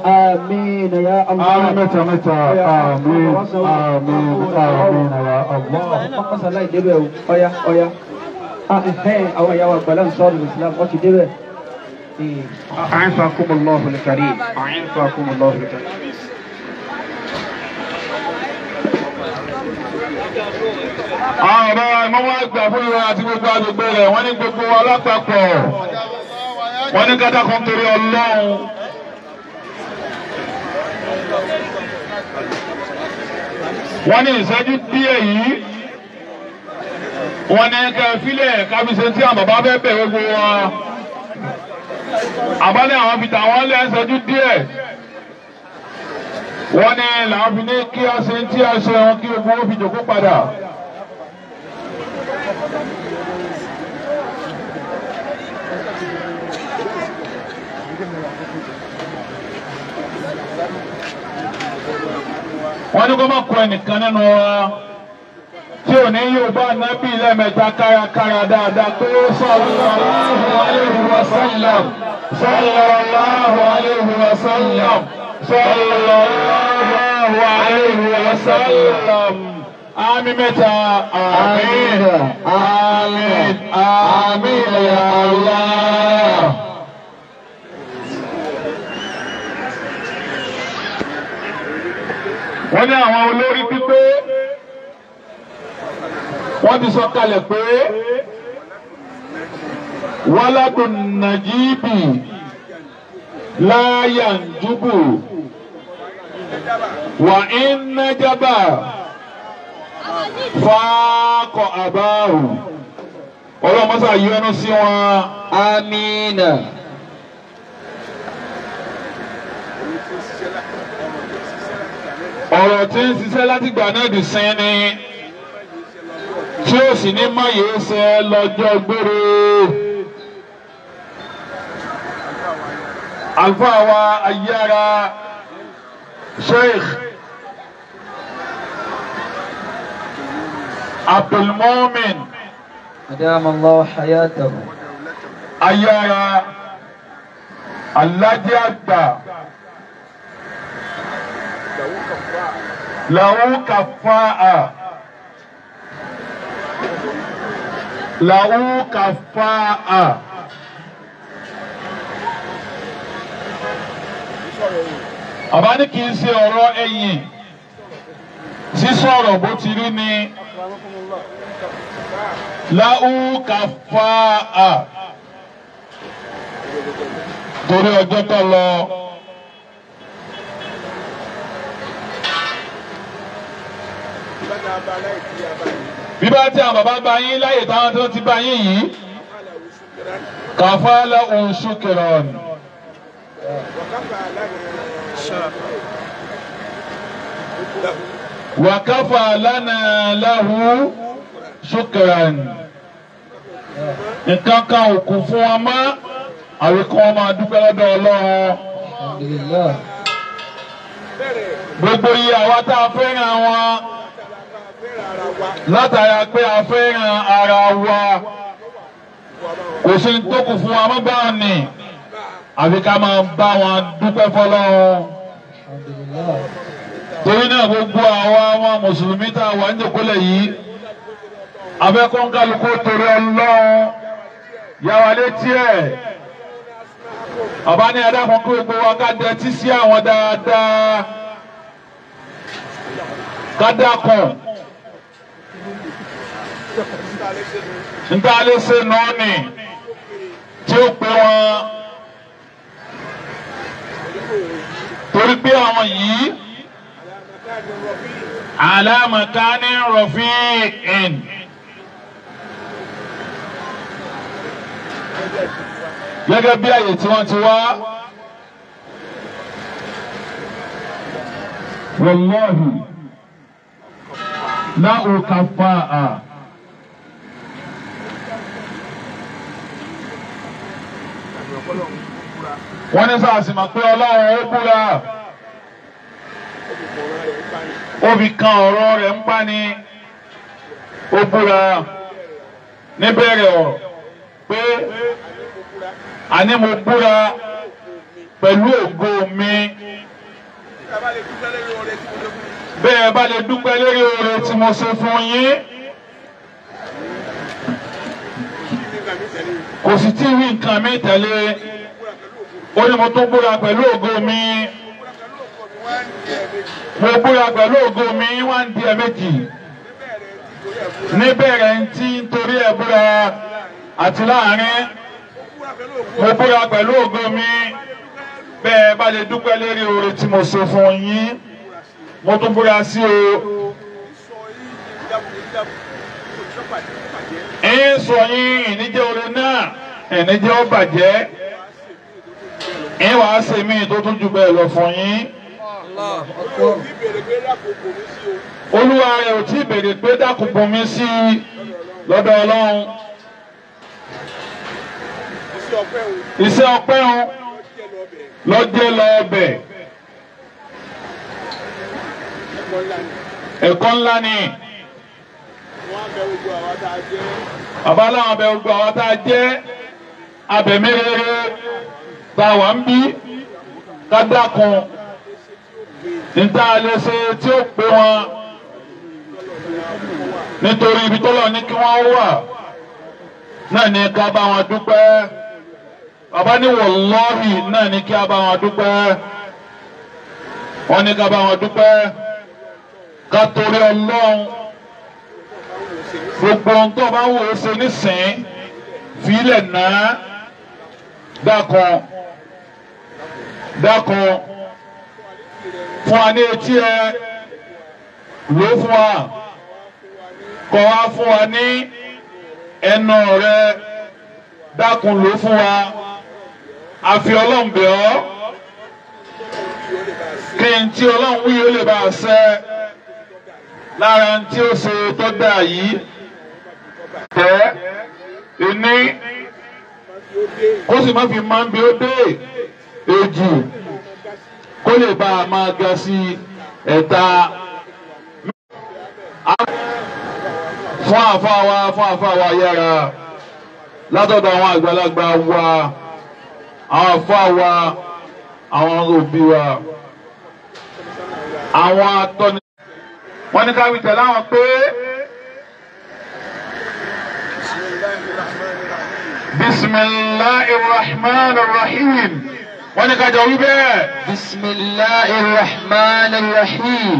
آمين يا الله. آمين متى آمين آمين آمين يا الله. ọkọ sàlá ìdébẹ̀ o ọ̀yá àwọn ìyàwó àgbàlá ń sọ̀rọ̀ Islam wọ́n ti débẹ̀. أعفاكم الله الكريم أعفاكم الله الكريم. àwọn ọ̀rọ̀ ìmọ̀wá àgbà fún ìwà àti gbogbo àgbègbè rẹ̀ wọ́n ní gbogbo wa lápapọ̀ wọ́n ní kátà kan torí Ọlọ́run. wọ́n ní ìṣẹ́jú díẹ̀ yìí wọ́n ní kẹfílẹ̀ kábíyèsí tí àwọn bàbá fẹ́ bẹ̀rẹ̀ gbogbo wa àbálẹ̀ àwọn fi tàwọn lẹ́ ìṣẹ́jú díẹ̀ wọ́n ní làwọn fi ní kí a ṣe tí a ṣe wọn kí gbogbo fi jòkó padà. wọ́n ní kó má kọ ẹnìkan nínú wa tí ò ní yóò bá nábì lẹ́ẹ̀mẹ́ta kárakára dáadáa pé ó sallallahu alaihi wa sallam sallallahu alaihi wa sallam sallallahu alaihi wa sallam. Àmín mẹ́ta. Àmín. Àmín. Àmín ya Allah. wọ́n ní àwọn olórí pípé wọ́n ti sọ kalẹ̀ pé waladun najibi la yanjubu wa in najaba faqa abahu ọlọ́mọ́sá yọ́nú sí wọn. Amina. ọ̀rọ̀ tí ń ṣiṣẹ́ láti gbà náà di sin ni tí ó sì ní máyé ṣe lọ́jọ́ gbére. Àlùfáà wa Ayára Sheikh Abdulmumin Adamallahu hayatahu. Ayára Alhaji Àgbà lahu kafa'a lahu kafa'a àbá ní kì í ṣe ọ̀rọ̀ ẹ̀yìn sísọ̀rọ̀ bó ti rí ni lahu kafa'a torí ọjọ́ tó lọ. Bí bá tí àwọn bàbá bá yín láyè táwọn tó ti bá yín yìí kàfàlà shukran wa kafa lana lahu shukran. Nǹkan kan ò kù fún wọn mọ́ àwíkọ́ wọn máa dúpẹ́ lọ́dọ̀ Ọlọ́run. Alhamdulillah. Gbogbo iye àwa tá a fẹ́ràn wọn látara pé a fẹ́ràn ara wa kò sí tó kù fún wa mọ́ báwọn ni àfi ká máa bá wọn dúpẹ́ fọ́lọ́run. Alhamdulillah. Torí náà gbogbo àwa ọmọ mùsùlùmí tá a wà ń jòkólẹ̀ yìí abẹ́kọ̀ńkálukú torí Ọlọ́run yà wá létí ẹ̀. Bàbá ní ẹ̀dá kan kí gbogbo wa ká dẹtí sí àwọn dáadáa ká dákun níta lè ṣe náà nì tí ó pé wọn torí pé àwọn yìí ala makani rafi'in gẹ́gẹ́ bí àyè tí wọ́n ti wá. Wallahi lahu kafa'a. Wọ́n ní sáàsì máa pé Ọlọ́run ó búra. Ó fi kan ọ̀rọ̀ rẹ̀ ń pa ni. Ó búra níbẹ̀rẹ̀ ọ̀rọ̀ pé àní mo búra pẹ̀lú ògo mi. Bẹ́ẹ̀ bá lè dúpẹ́ lórí oore tí mo ṣe fún yín. Kò sì tí rí nǹkan mi tẹ̀lé. Ó ní mo tún búra pẹ̀lú ògo mi. Mo búra pẹ̀lú ògo mi wá ń di ẹ̀ẹ̀mejì. Níbẹ̀rẹ̀ ń tí nítorí ẹ̀ búra àti láàrin. Mo búra pẹ̀lú ògo mi. Bẹ́ẹ̀ bá lè dúpẹ́ lórí oore tí mo ṣe fún yín. Mo tún búra sí o. Ẹ̀yin sọ yín ìníjẹ́ oore náà ìníjẹ́ ó bàjẹ́. Ẹ̀yin wàá ṣe mí tó tún jù bẹ́ẹ̀ lọ fún yín. Olúwa rẹ̀ ò tí ì béèrè pé dákun bomi sí lọ́dọ̀ Ọlọ́run. Iṣẹ́ ọpẹ́ o lọ́jẹ́ lọ ọbẹ̀. Ẹ̀kọ́ ńlá ni. Bàbá láwọn abẹ gbogbo àwọn tá a jẹ́ abẹ̀mí rere tá a wà ń bí ká dákun níta lè ṣe tí ó pé wọn nítorí ibi tó lọ ní kí wọ́n wà náà ní ká bá wọn dúpẹ́. Bàbá ní wọ̀lọ́ọ̀hì náà ní kí a bá wọn dúpẹ́. Wọ́n ní ká bá wọn dúpẹ́ ká torí Ọlọ́run gbogbo ohun tó bá wò ó ṣe nísìn fílẹ̀ náà dákun fún wa ní etí ẹ ló fún wa kọ́ wa fún wa ní ẹnu rẹ dákun ló fún wa àfi Ọlọ́run bẹ̀ ọ́ kí n tí ọlọ́run wí ó lè bá a ṣẹ lára ń tí ó ṣe tó dà yìí tẹ́ ẹni kó sì má fi máa ń bí ó dé èjì kó lè bá a máa ga sí ẹ̀ta fún àfáà wa yára látọ̀dọ̀ àwọn àgbàlagbà wa àwọn àfáà wa àwọn òbí wa àwọn atọ́ni wọ́n ní ká wí tẹ̀lé àwọn pé bismillahir rahmanir rahim wọ́n ní ká jọ wí bẹ́ẹ̀ bismillahir rahmanir rahim.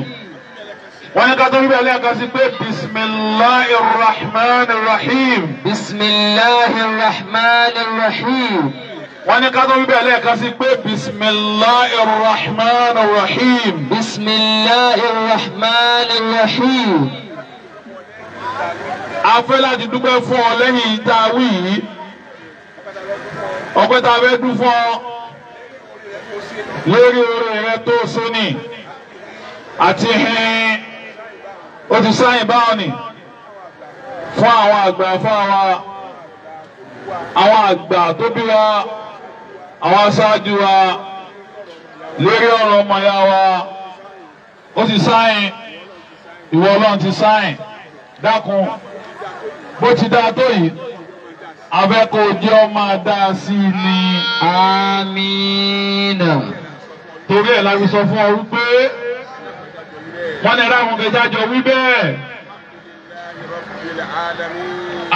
wọ́n ní ká tó wí bẹ́ẹ̀ lẹ́ẹ̀kan sí pé bismillahir rahmanir rahim. bismillahir rahmanir rahim. wọ́n ní ká tó wí bẹ́ẹ̀ lẹ́ẹ̀kan sí pé bismillahir rahmanir rahim. bismillahir rahmanir rahim. a fẹ́ láti dúpẹ́ fún ọ lẹ́yìn tá a wí yìí ọpẹ́ tá a fẹ́ dún fún ọ lórí oore rẹ tó sóní àti hìn ó ti sáyìn báwọn ni fún àwọn àgbà fún àwọn àgbà tó bí wa àwọn aṣáájú wa lórí ọ̀rọ̀ ọmọ ya wa ó ti sáyìn ìwọ Ọlọ́run ti sáyìn dákun bó ti dáa tó yìí abẹ́kọ̀ ojú ọmọ dá sí i ní amiina. torí ẹ̀ la fi sọ fún ọ wípé wọ́n ní ẹ̀rọ àwọn kẹjájọ wí bẹ́ẹ̀.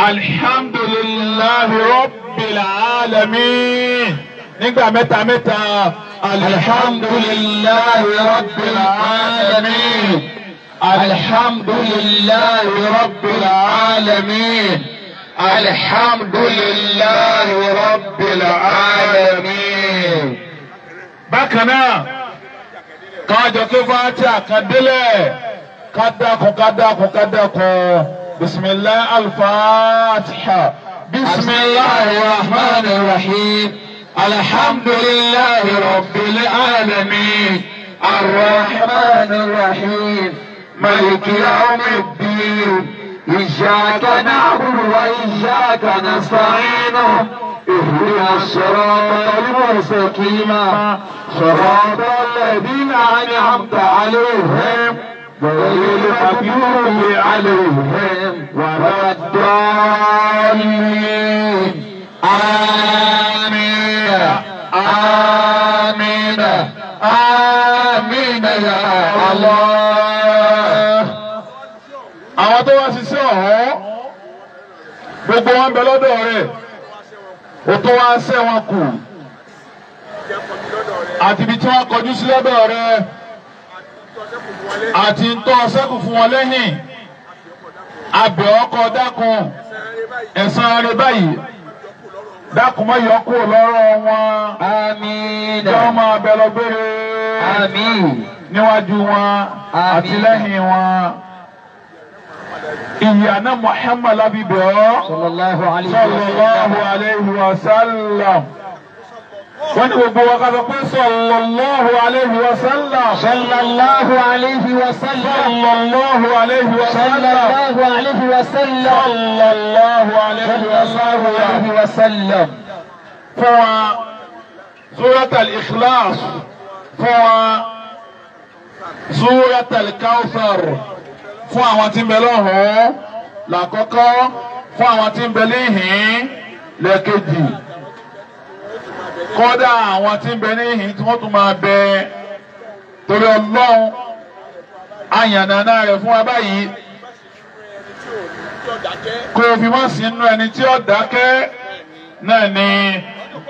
alhamdulillahi rabbil alamin nígbà mẹ́ta mẹ́ta alhamdulillahi rabbil alamin. alhamdulillahi rabbil alamin. alhamdulillahi rabbil alamin. bákan náà kájọ kí fàtí àkàndélẹ̀ kádàkùn bisimilahi alfatiha bisimilahi rahmanir rahim. alhamdulillahi rabbil alamin. arrahmanir rahim. maliki yawmiddin. إياك نعبد وإياك نستعين. اهدنا الصراط المستقيم صراط الذين أنعمت عليهم غير المغضوب عليهم ولا الضالين. آمين آمين آمين يا الله. àwọn tó wá ṣiṣẹ́ ọ̀hún gbogbo wọn bẹ lọ́dọ̀ rẹ̀ ó tó wá ṣẹ́ wọn kù àti ibi tí wọ́n kọjú sí lọ́dọ̀ rẹ̀ àti ntọ́ ṣẹ́kù fún wọn lẹ́yìn abẹ́ ọkọ̀ dákun ẹ̀san rẹ̀ báyìí dákun má yọ kúrò lọ́rọ̀ wọn àmín. jọ́ máa bẹ lọ gbére àmín. níwájú wọn àti lẹ́yìn wọn. ìyànà Muhammad labibẹ̀ ọ́ sallallahu alayhi wa sallam. wọ́n ní gbogbo wa ká sọ pé sallallahu alayhi wa sallam. sallallahu alayhi wa sallam. sallallahu alayhi wa sallam. sallallahu alayhi wa sallam. sallallahu alayhi wa sallam. fún wa surat al-ikhlas fún wa surat al-kawthar fún àwọn tí ń bẹ lọ́hùn-ún làkọ́kọ́ fún àwọn tí ń bẹ níhìn lẹ́ẹ̀kejì kódà àwọn tí ń bẹ níhìn tí wọ́n tún máa bẹ torí Ọlọ́run àyànnàná rẹ̀ fún wa báyìí kó o fi wọ́n sí inú ẹni tí ó dákẹ́ náà ni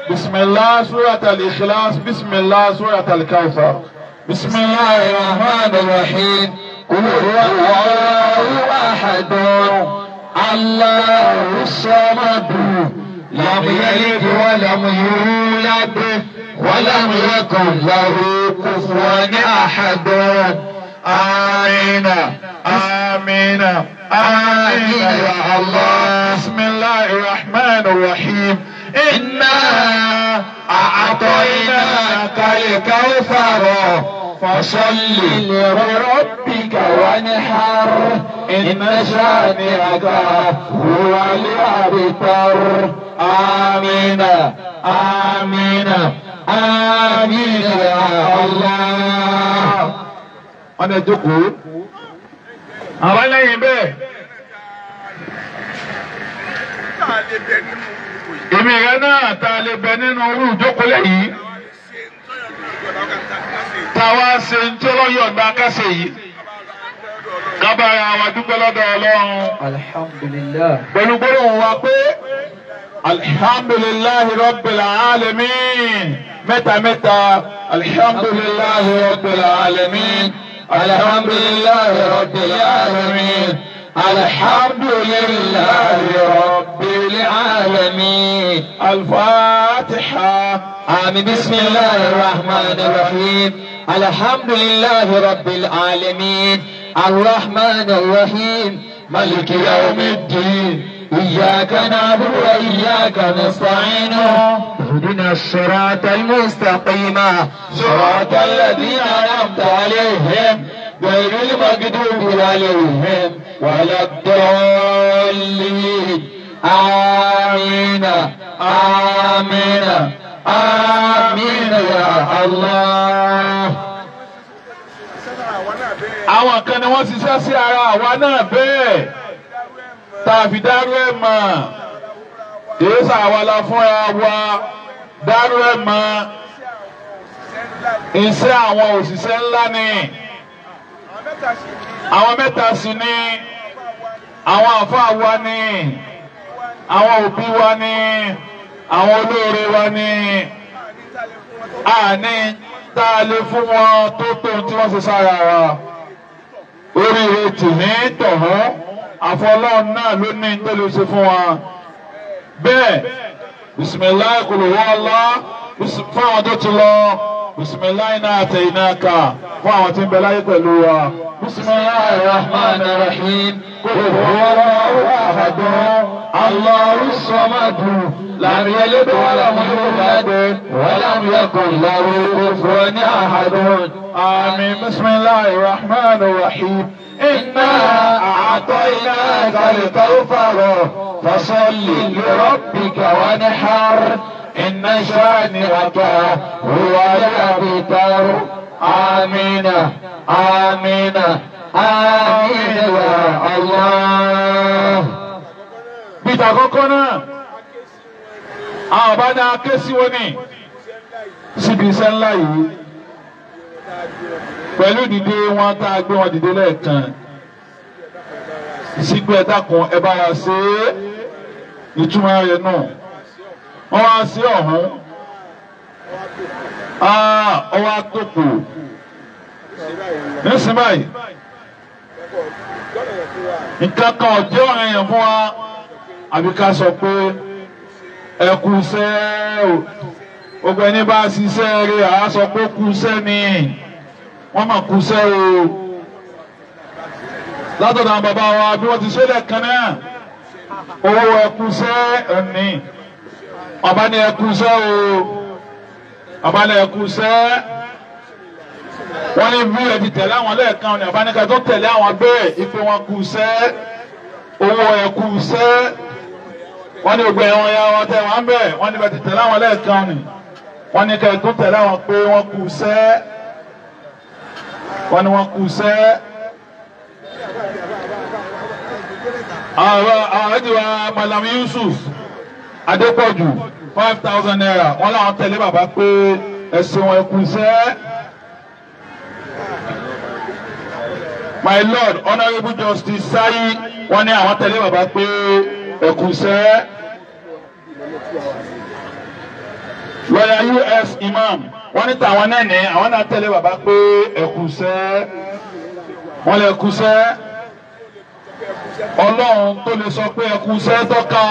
bisimilah surat al-ikhlas bisimilah surat al-kawthar bisimilah rahmanir rahim. قل هو الله أحد الله الصمد لم يلد ولم يولد ولم يكن له كفوا أحد. آمين آمين آمين يا الله. بسم الله الرحمن الرحيم. إنا أعطيناك الكوثر فصل لربك وانحر إن شانئك هو الأبتر آمين آمين آمين يا الله. أنا jókòó àwọn lẹ́yìn bẹ́ẹ̀ èmi rẹ náà ta lè bẹ nínú irú ìjókòó lẹ́yìn táwa ṣe ń tí ọlọ́yọ̀ ọ̀gbà kásẹ̀ yìí kábàárà wa dúpẹ́ lọ́dọ̀ Ọlọ́run alhamdulillah. pẹ̀lú gbólóhùn wa pé alhamdulillahi rabbil alamin mẹ́ta mẹ́ta alhamdulillahi rabbil alamin alhamdulillahi rabbil alamin alhamdulillahi rabbil alamin al-Fatiha. آمين. بسم الله الرحمن الرحيم. الحمد لله رب العالمين الرحمن الرحيم مالك يوم الدين إياك نعبد وإياك نستعين اهدنا الصراط المستقيم صراط الذين أنعمت عليهم غير المغضوب عليهم ولا الضالين آمين آمين آمين يا الله. àwọn kan ni wọ́n ṣiṣẹ́ sí ara àwa náà bẹ́ẹ̀ tá a fi dárú ẹ̀ mọ̀ èyí sàwa la fúnra wa dárú ẹ̀ mọ̀ iṣẹ́ àwọn òṣìṣẹ́ ńlá ni àwọn mẹ́ta sì ni àwọn àfáà wa ni àwọn òbí wa ni àwọn olóore wa ni àní tá a lè fún wọn tó tó tí wọ́n ṣe sára wa oríire tìní tọ̀hún àfọlọ́run náà ló ní tó lè ṣe fún wa bẹ́ẹ̀ bisimilayi kul huwallah fún àwọn tó ti lọ bisimilayi náà atainaka fún àwọn tí ń bẹ láyé pẹ̀lú wa bisimilayi rahman rahim kul huwallahu ahad Allahu samad lam yalid walam yulad walam yakun lahu kufuwan ahad. Amin. Bismillahi rahmani rahim. Inna a'tainaka al-kawthar fasalli li rabbika wanhar inna shani'aka huwa al-abtar. Amin. Amin. Amin ya Allah. Bíta kọ́kọ́ náà àwọn bá ní aké sí wọn ní síbi iṣẹ́ ńlá yìí pẹ̀lú dìde wọn tá a gbé wọn dìde lẹ́ẹ̀kan ìsìnkú ẹ̀ dákun ẹ bá wa ṣe é ìtumọ̀ rẹ̀ náà wọ́n wá sí ọ̀hún ọwọ́ àtòkò nísìnyí báyìí nǹkan kan ọ̀jẹ́ ọ̀rẹ́ yẹn fún wa àbí ká sọ pé ẹ kú iṣẹ́ o gbogbo ẹni bá ṣiṣẹ́ rẹ̀ àá sọ pé kú iṣẹ́ ni wọ́n mà kú iṣẹ́ o látọ̀dọ̀ àwọn bàbá wa bí wọ́n ti ṣe lẹ́ẹ̀kan náà owó ẹ kú iṣẹ́ ẹni bàbá ni ẹ kú iṣẹ́ o bàbá ni ẹ kú iṣẹ́ wọ́n ní bí ẹ ti tẹ̀lé àwọn lẹ́ẹ̀kan ni bàbá ní ká tó tẹ̀lé àwọn bẹ́ẹ̀ ìpè wọn kú iṣẹ́ owó ẹ kú iṣẹ́ wọ́n ní gbogbo ẹ̀wọ̀n ya wọn tẹ wọ́n bẹ̀ wọ́n ní bá ti tẹ̀lé àwọn lẹ́ẹ̀kan ni wọ́n ní kẹ́ẹ̀ tó tẹ̀lé àwọn pé wọ́n kú sẹ́ wọ́n ní wọ́n kú sẹ́. àwọn ẹ̀dìwà Malam Yusuf Adépọ̀jù 5,000 naira wọ́n láwọn tẹ̀lé bàbá pé ẹ̀sìn wọn kú sẹ́. My Lord Honourable Justice Sayi wọ́n ní àwọn tẹ̀lé bàbá pé ẹ̀kúnṣẹ́. Lọ́yà US Imam wọ́n ní tàwọn náà ní àwọn náà tẹ̀lé bàbá pé ẹ̀kúnṣẹ́. wọ́n lè ẹ̀kúnṣẹ́. Ọlọ́run tó lè sọ pé ẹ̀kúnṣẹ́ tọ́ka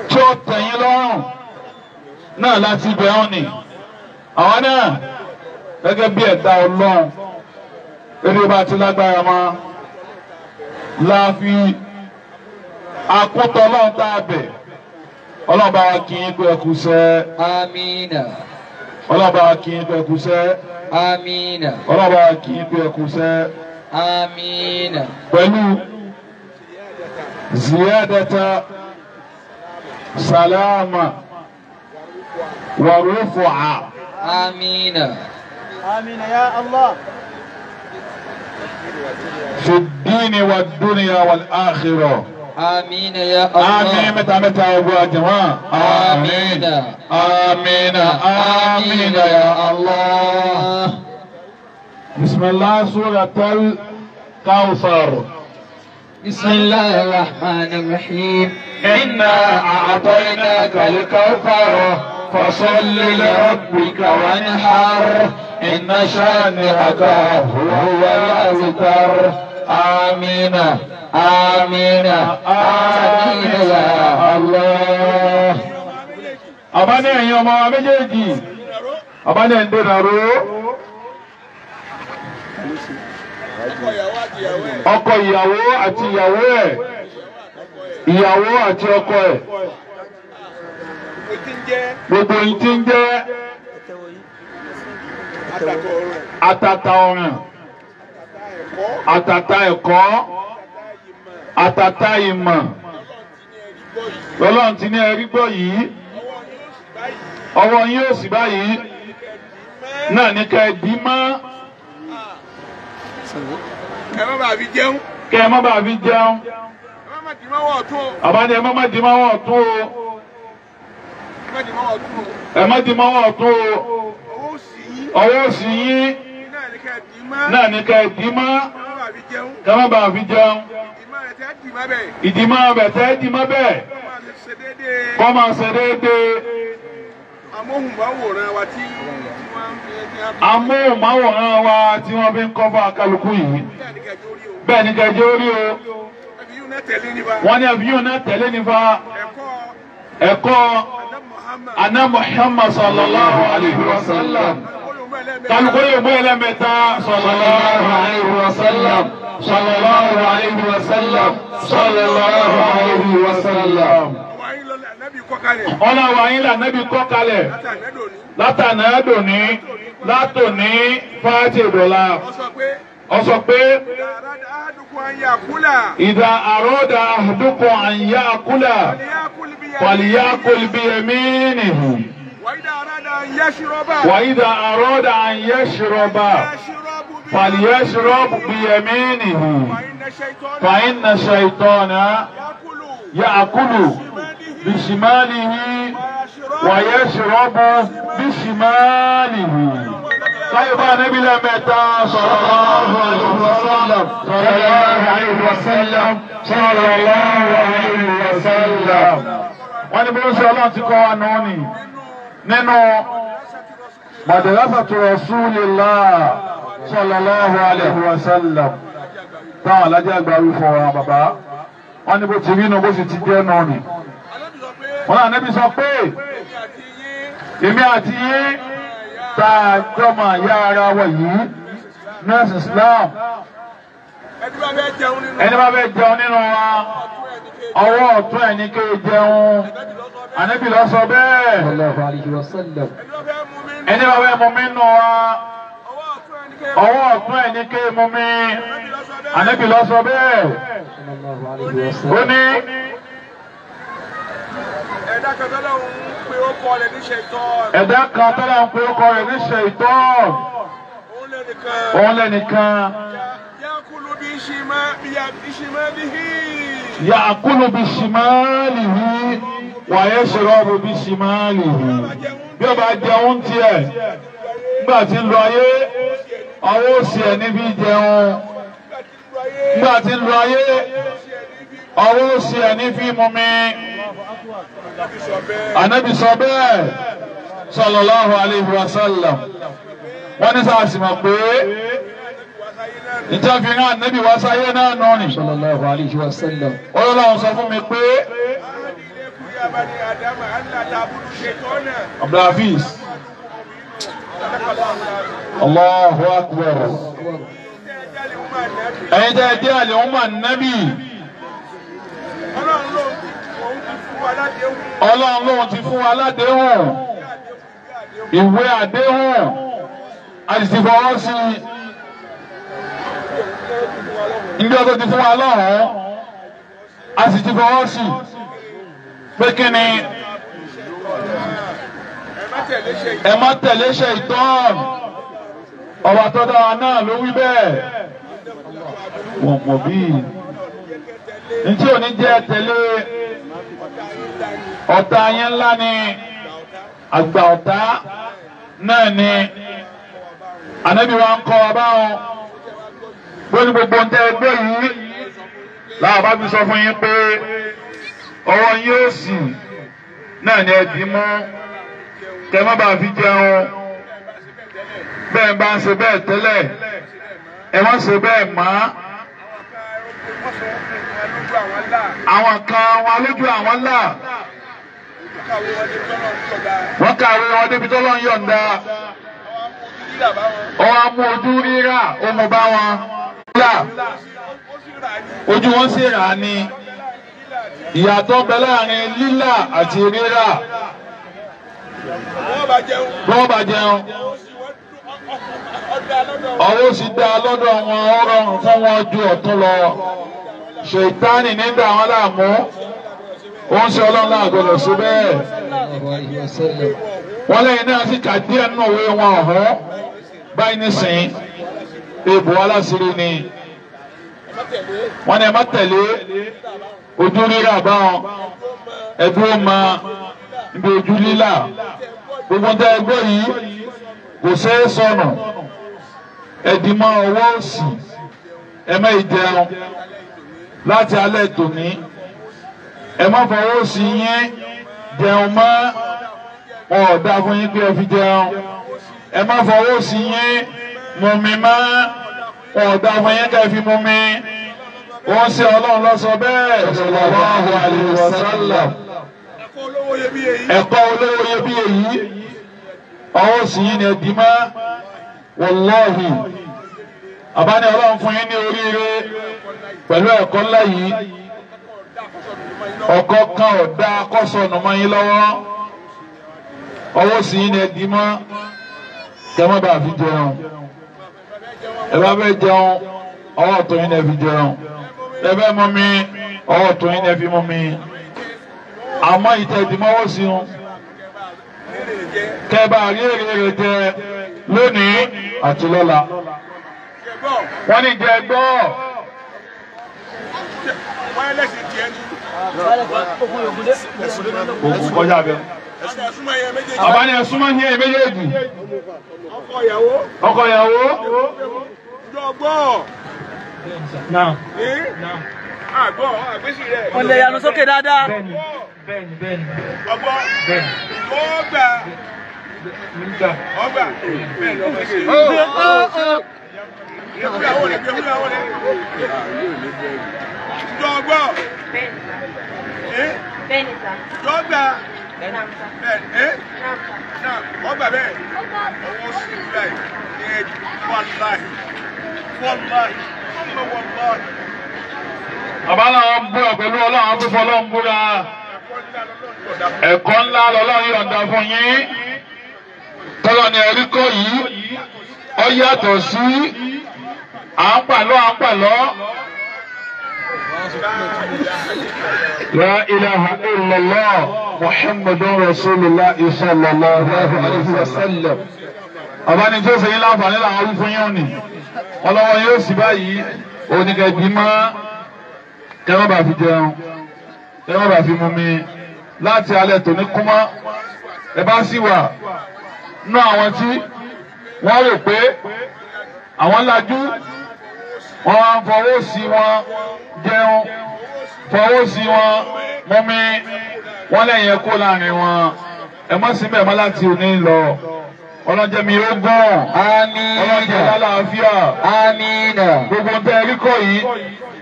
tí ó tẹ̀yìn lọ́rùn náà láti ibẹ̀ wọn ni. Àwọn náà gẹ́gẹ́ bí ẹ̀dá Ọlọ́run eré bá ti lágbára mọ́ láàfin àkótọ́ Ọlọ́run tá a bẹ̀ Ọlọ́run bá wa kí n pé ẹkú sẹ́. Amina. Ọlọ́run bá wa kí n pé ẹkú sẹ́. آمين ọlọ́ba kì í bí ẹkú sẹ́ آمين pẹ̀lú ziyadata salama wa rufu'a. آمين آمين يا الله. في الدين والدنيا والآخرة. آمين يا الله. آمين متى متى يا جماعة. آمين آمين آمين يا الله. بسم الله سورة الكوثر. بسم الله الرحمن الرحيم. إنا أعطيناك الكوثر فصل لربك وانحر إن شانئك هو الأبتر. آمين آمين آمين يا الله. Abane ẹ̀yin ọmọ wa méjèèjì, abane ń dènà ro. Ọkọ ìyàwó àti ìyàwó ẹ̀, ìyàwó àti ọkọ ẹ̀. Gbogbo yìí ti ń jẹ́ àtàtà ọ̀ràn, àtàtà ẹ̀kọ́, àtàtà ìmọ̀. Lọ́lọ́run ti ní ẹrí gbọ́ yìí, ọwọ́ yín ò sì báyìí, náà ní ká ẹ dì í mọ́. Ẹ má bàa fi jẹun. Kẹ́ ẹ má bàa fi jẹun. Ẹ má dì máa wọ̀ ọ̀tún o. Àbáni ẹ má dì máa wọ̀ ọ̀tún o. Ẹ má dì máa wọ̀ ọ̀tún o. Ẹ má dì máa wọ̀ ọ̀tún o. Owó òsì yín. Ọwọ́ òsì yín Náà ní ká dì í mọ́. náà ní ká ẹ dì í mọ́. Ẹ má bàa fi jẹun. Kẹ́ ẹ má bàa fi jẹun. Ìmọ̀ rẹ̀ tẹ́ dì má bẹ̀. Ìdìmọ̀ ọbẹ̀ tẹ́ dì mọ́ bẹ́ẹ̀. Ó máa lè ṣe déédéé. Kọ́ máa ṣe déédéé. Amóhùnmáwòrán wa tí wọ́n ń fi ẹni á. Amóhùnmáwòrán wa tí wọ́n fi ń kọ́fà kálukú yìí. Bẹ́ẹ̀ ni kẹjọ orí o. Ẹbí yóò náà tẹ̀lé nípa. Wọ́n ní àfihàn náà tẹ̀lé nípa Ẹ̀kọ́ ẹ̀kọ́ Àná Muhammad sallallahu alayhi wa sallam. Kálukú yóò mú ẹlẹ́mẹ̀ta sallallahu alayhi wa sallam. Sallallahu alayhi wa sallam. Sallallahu alayhi wa sallam. Ọlọ́wọ́ ayé là nẹ́bí kọ́ kalẹ̀. Látàná dòní, látòní fáàtì ìdọ̀la. Ó sọ pé ìdá àrọ́dà àdúkọ̀ àyà àkúlà fàlìyàkùl biyaminihi. وإذا أراد أن يشرب فليشرب بيمينه فإن الشيطان يأكل بشماله ويشرب بشماله. طيب النبي لمتى صلى الله عليه وسلم صلى الله عليه وسلم صلى الله عليه وسلم. wọ́n ní bí wọ́n ṣe ọlọ́run ti kọ́ wa nù ní nínú madrasatu rasulillah sallallahu alaihi wasallam táwọn alájẹ àgbà wí fún wa bàbá wọ́n ní bó ti rí inú bó sì ti jẹ́ nù ní. wọ́n náà níbi sọ pé èmi àti yín tá a jọmọ àyà ara wa yìí nurse Islam ẹni bá fẹ́ jẹun nínú wa ọwọ́ ọ̀tún ẹ̀ ní ké jẹun. Ànábì ló sọ bẹ́ẹ̀. Sallallahu alaihi wasallam. Ẹni bá fẹ́ mú mi nù wa ọwọ́ ọ̀tún ẹ̀ ní ké mú mi. Ànábì ló sọ bẹ́ẹ̀. Sallallahu alaihi wasallam. Ó ní. Ẹ̀dá kan tọ́lá ń pe orúkọ rẹ̀ ní Ṣaitan. Ẹ̀dá kan tọ́lá ń pe orúkọ rẹ̀ ní Ṣaitan. Òun lẹ́nìkan. Ya'kulu bishimalihi. Ya'kulu bishimalihi wa yashrabu bishimalihi. Bí ó bá jẹun tiẹ̀, nígbà tí ń lọ ayé, ọwọ́ òsì ẹ̀ níbi jẹun. Nígbà tí ń lọ ayé, ọwọ́ òsì ẹ̀ níbi mumi. Ànábì sọ bẹ́ẹ̀ sallallahu alayhi wa sallam. Wọ́n ní sáà sì mọ̀ pé ìjà fi hàn Ànábì wá sáyé náà nù ni. Sallallahu alaihi wasallam. Ọlọ́run sọ fún mi pé Abdulhafiz Allahu Akbar. Ẹ̀yin tẹ́ ẹ jẹ́ àlè ọmọ Ànábì. Ọlọ́run lóhun ti fún wa ládéhùn. Ìwé àdéhùn. àti fọwọ́ sí ibi ọdún ti fún wa lọ́hùn-ún a sì ti fọwọ́ sí pé kí ni ẹ má tẹ̀lé Ṣaitan ọba tó dára náà ló wí bẹ́ẹ̀ wọ́n mọ̀ bí ntí òní jẹ́ tẹ̀lé ọ̀tá yẹn ńlá ni àgbà ọ̀tá náà ni Ànábì wa ń kọ́ wa báwọn lórí gbogbo ń tẹ́ ẹgbẹ́ yìí láwọn bá fi sọ fún yín pé ọwọ́ yín ó sì náà ni ẹ dì mú kẹ́ má bàa fi jẹun bẹ́ẹ̀ bá ń ṣe bẹ́ẹ̀ tẹ́lẹ̀ ẹ wọ́n ṣe bẹ́ẹ̀ mọ́ àwọn kan wọn lójú àwọn là wọ́n kàwé wọn débi tó lọ́n yọ̀ǹda wọ́n á mú ojú rírà ó mú bá wọn là ojú wọn sì rà ní ìyàtọ̀ bẹ láàrin lílà àti rírà wọ́n bá jẹun ọwọ́ sì dá lọ́dọ̀ wọn ó rọrùn fún wọn ju ọ̀tún lọ Ṣètánì ní dá wọn láàmú ó ń ṣe ọlọ́run láàgbọ̀dọ̀ sí bẹ́ẹ̀ wọ́n lẹ́yìn náà sì kà díẹ̀ nínú òwe wọn ọ̀hún báyìí nísìnyí èèbù aláṣírí ni wọ́n ní ẹ má tẹ̀lé ojú rírà báwọn ẹ̀dùn ọmọ ibi ojú lílà gbogbo ń tẹ́ ẹgbẹ́ yìí kò ṣeé sọnù ẹ̀dìmọ̀ ọwọ́ òsì ẹ̀mẹ́ ìjẹun láti alẹ́ tòní ẹ má fọwọ́ òsì yín jẹun mọ́ wọn ò dá fún yín pé ẹ fi jẹun ẹ má fọwọ́ òsì yín mumi mọ́ wọn ò dá fún yín ká ẹ fi mumi wọ́n ṣe ọlọ́run ló sọ bẹ́ẹ̀ sallallahu alaihi wasallam ẹ̀kọ́ olówó iyebíye yìí ọwọ́ òsì yín ni ẹ dì mọ́ wallahi àbáni ọlọ́run fún yín ní oríire pẹ̀lú ẹ̀kọ́ ńlá yìí ọkọ̀ kan ọ̀dà kọ́sọ̀nù mọ́ yín lọ́wọ́ ọwọ́ sí yín ni ẹ dì mọ́ kẹ́ má bàa fi jẹun ẹ bá fẹ́ jẹun ọwọ́ ọ̀tún yín ni ẹ fi jẹun ẹ bẹ́ mú mi ọwọ́ ọ̀tún yín ni ẹ fi mú mi àmọ́ ìtẹ̀ ìdìmọ́wọ́ sí wọn kẹ́ bá rí èrè rẹ̀ jẹ lónìí àti lọ́la wọ́n ní jẹ gbọ́. Ògùn kọjá bẹ́ẹ̀. Àbáni ẹ̀súnmọ́ ní ẹ̀ méjèèjì. Ọkọ ìyàwó. Náà. Àgbọ̀ àgbésí rẹ̀. Wọ́n lè yanu sókè dáadáa. Bẹ́ẹ̀ni. Ọgbọ́. Bẹ́ẹ̀ni. Ọgbà. Ọgbà. Bẹ́ẹ̀ni ọgbà ṣe. Jọgbọ́. Bẹ́ẹ̀ni sá. Jọgbà. Bẹ́ẹ̀ni sá. Ọgbà bẹ́ẹ̀. Ọwọ́ sí láì ní ẹ̀jì wàláhì. Àbálà wọn búra pẹ̀lú ọlọ́run àbúfọ́ ọlọ́run búra. Ẹ̀kọ́ ńlá lọ́lọ́run yọ̀ǹda fún yín. Tọ́lọ́ ni ẹ̀rí kọ́ yìí. Ó yàtọ̀ sí à ń pàlọ́. La ilaha illallah Muhammadun Rasulullah sallallahu alaihi wasallam. Àbáni tó ṣe yín láǹfààní làwọn wí fún yín òní. Ọlọ́wọ́ yóò sì báyìí oníkẹ́bí máa ẹ má bàa fi jẹun ẹ má bàa fi mú mi láti alẹ́ tòní kúmọ́ ẹ bá sì wà nú àwọn tí wọ́n rò pé àwọn lajú wọ́n wá ń fọwọ́ sí wọn jẹun fọwọ́ sí wọn mú mi wọ́n lẹ́yìn ẹ̀kọ́ láàrin wọn ẹ má sí bẹ́ẹ̀ má láti òní lọ. Ọlọ́jẹ́ mi ó gán. Àmín. Ọlọ́jẹ́ lálàáfíà. Àmín. Gbogbo ń tẹ́ ẹ rí kọ́ yìí.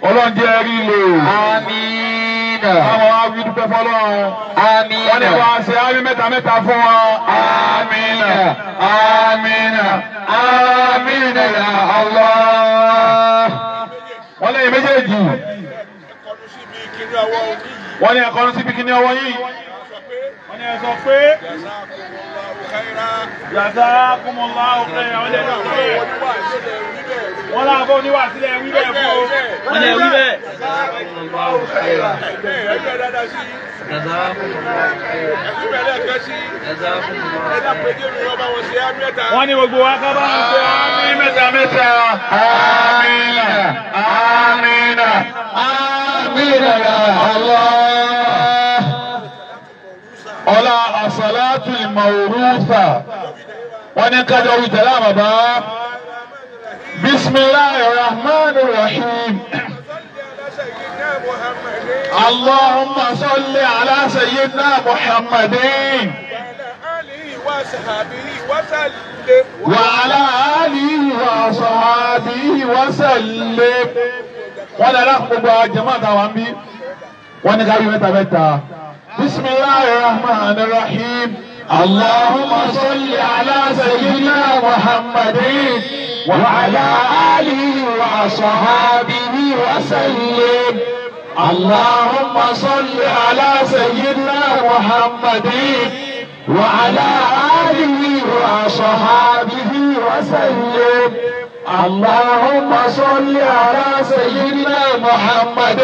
Ọlọ́jẹ́ rí lò. Àmín. Àwọn awi dúpẹ́ fọlọ́run. Àmín. Wọ́n ní wàá ṣe àmì mẹ́ta fún wọn. Àmín. Àmín. Àmín ya Allah. Wọ́n lẹ́yìn méjèèjì. Wọ́n ní ẹ̀kọ́nu síbi kíní ọwọ́ yìí. Wọ́n ní ẹ sọ pé. Jazakumullahu khairan. Wọ́n láàbọ̀ oníwà sílẹ̀ wí bẹ́ẹ̀ fún o. Wọ́n lè wí bẹ́ẹ̀. Wọ́n ní gbogbo wa ká bá ń ṣe àmín mẹ́ta mẹ́ta. Àmín. Àmín. Àmín ya Allah. Ọlá as-salatul mawrutha. Wọ́n ní kájọ wí tẹ̀lé àbàbá. Bismillahir rahmanir rahim. اللهم صل على سيدنا محمد وعلى آله وصحبه وسلم. ولا رحمة جماعة وامبي ونقابل متى متى. بسم الله الرحمن الرحيم. اللهم صل على سيدنا محمد وعلى آله وصحبه وسلم. اللهم صل على سيدنا محمد وعلى آله وصحبه وسلم. اللهم صل على سيدنا محمد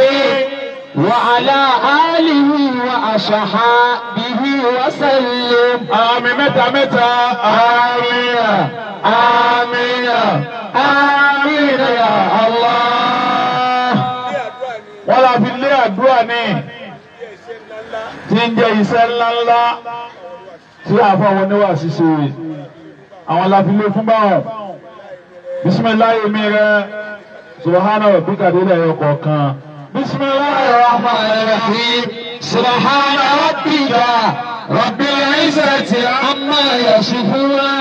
وعلى آله وصحبه وسلم. آمين متى متى. آمين آمين آمين يا الله. wọ́n la fi lé àdúrà ní tí ń jẹ́ iṣẹ́ ńláńlá tí àfọ àwọn oníwà ṣíṣe àwọn la fi lé fún báwọn. bisimilayi mi rẹ subahana rabbika délẹ̀ ẹ̀yọ kọ̀ọ̀kan. bisimilayi rahman rahim. subahana rabbika rabbil izzati amma yasifuna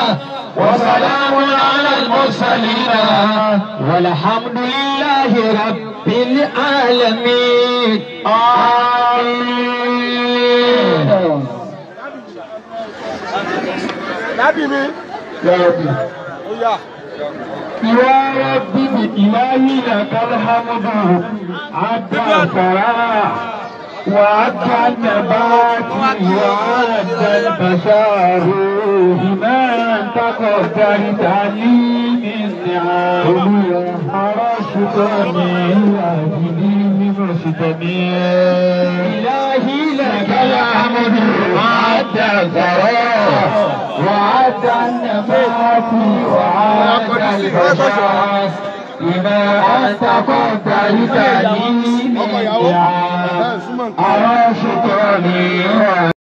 wa salamun ala al-mursalin walhamdulillahi rabbil alamin. Àmín. Nabi mi. Ya Rabbi. Oya. Ya Rabbi bi ilahi lakal hamdu adda al-fara wa adda al-nabati wa adda al-basharu bima taqaddarta li min ni'am arashukani ahli min rushtani ilahi lakal hamdu adda al-fara وعد النبات وعد البشر بما أنت قدرت لي من نعم أرى شكري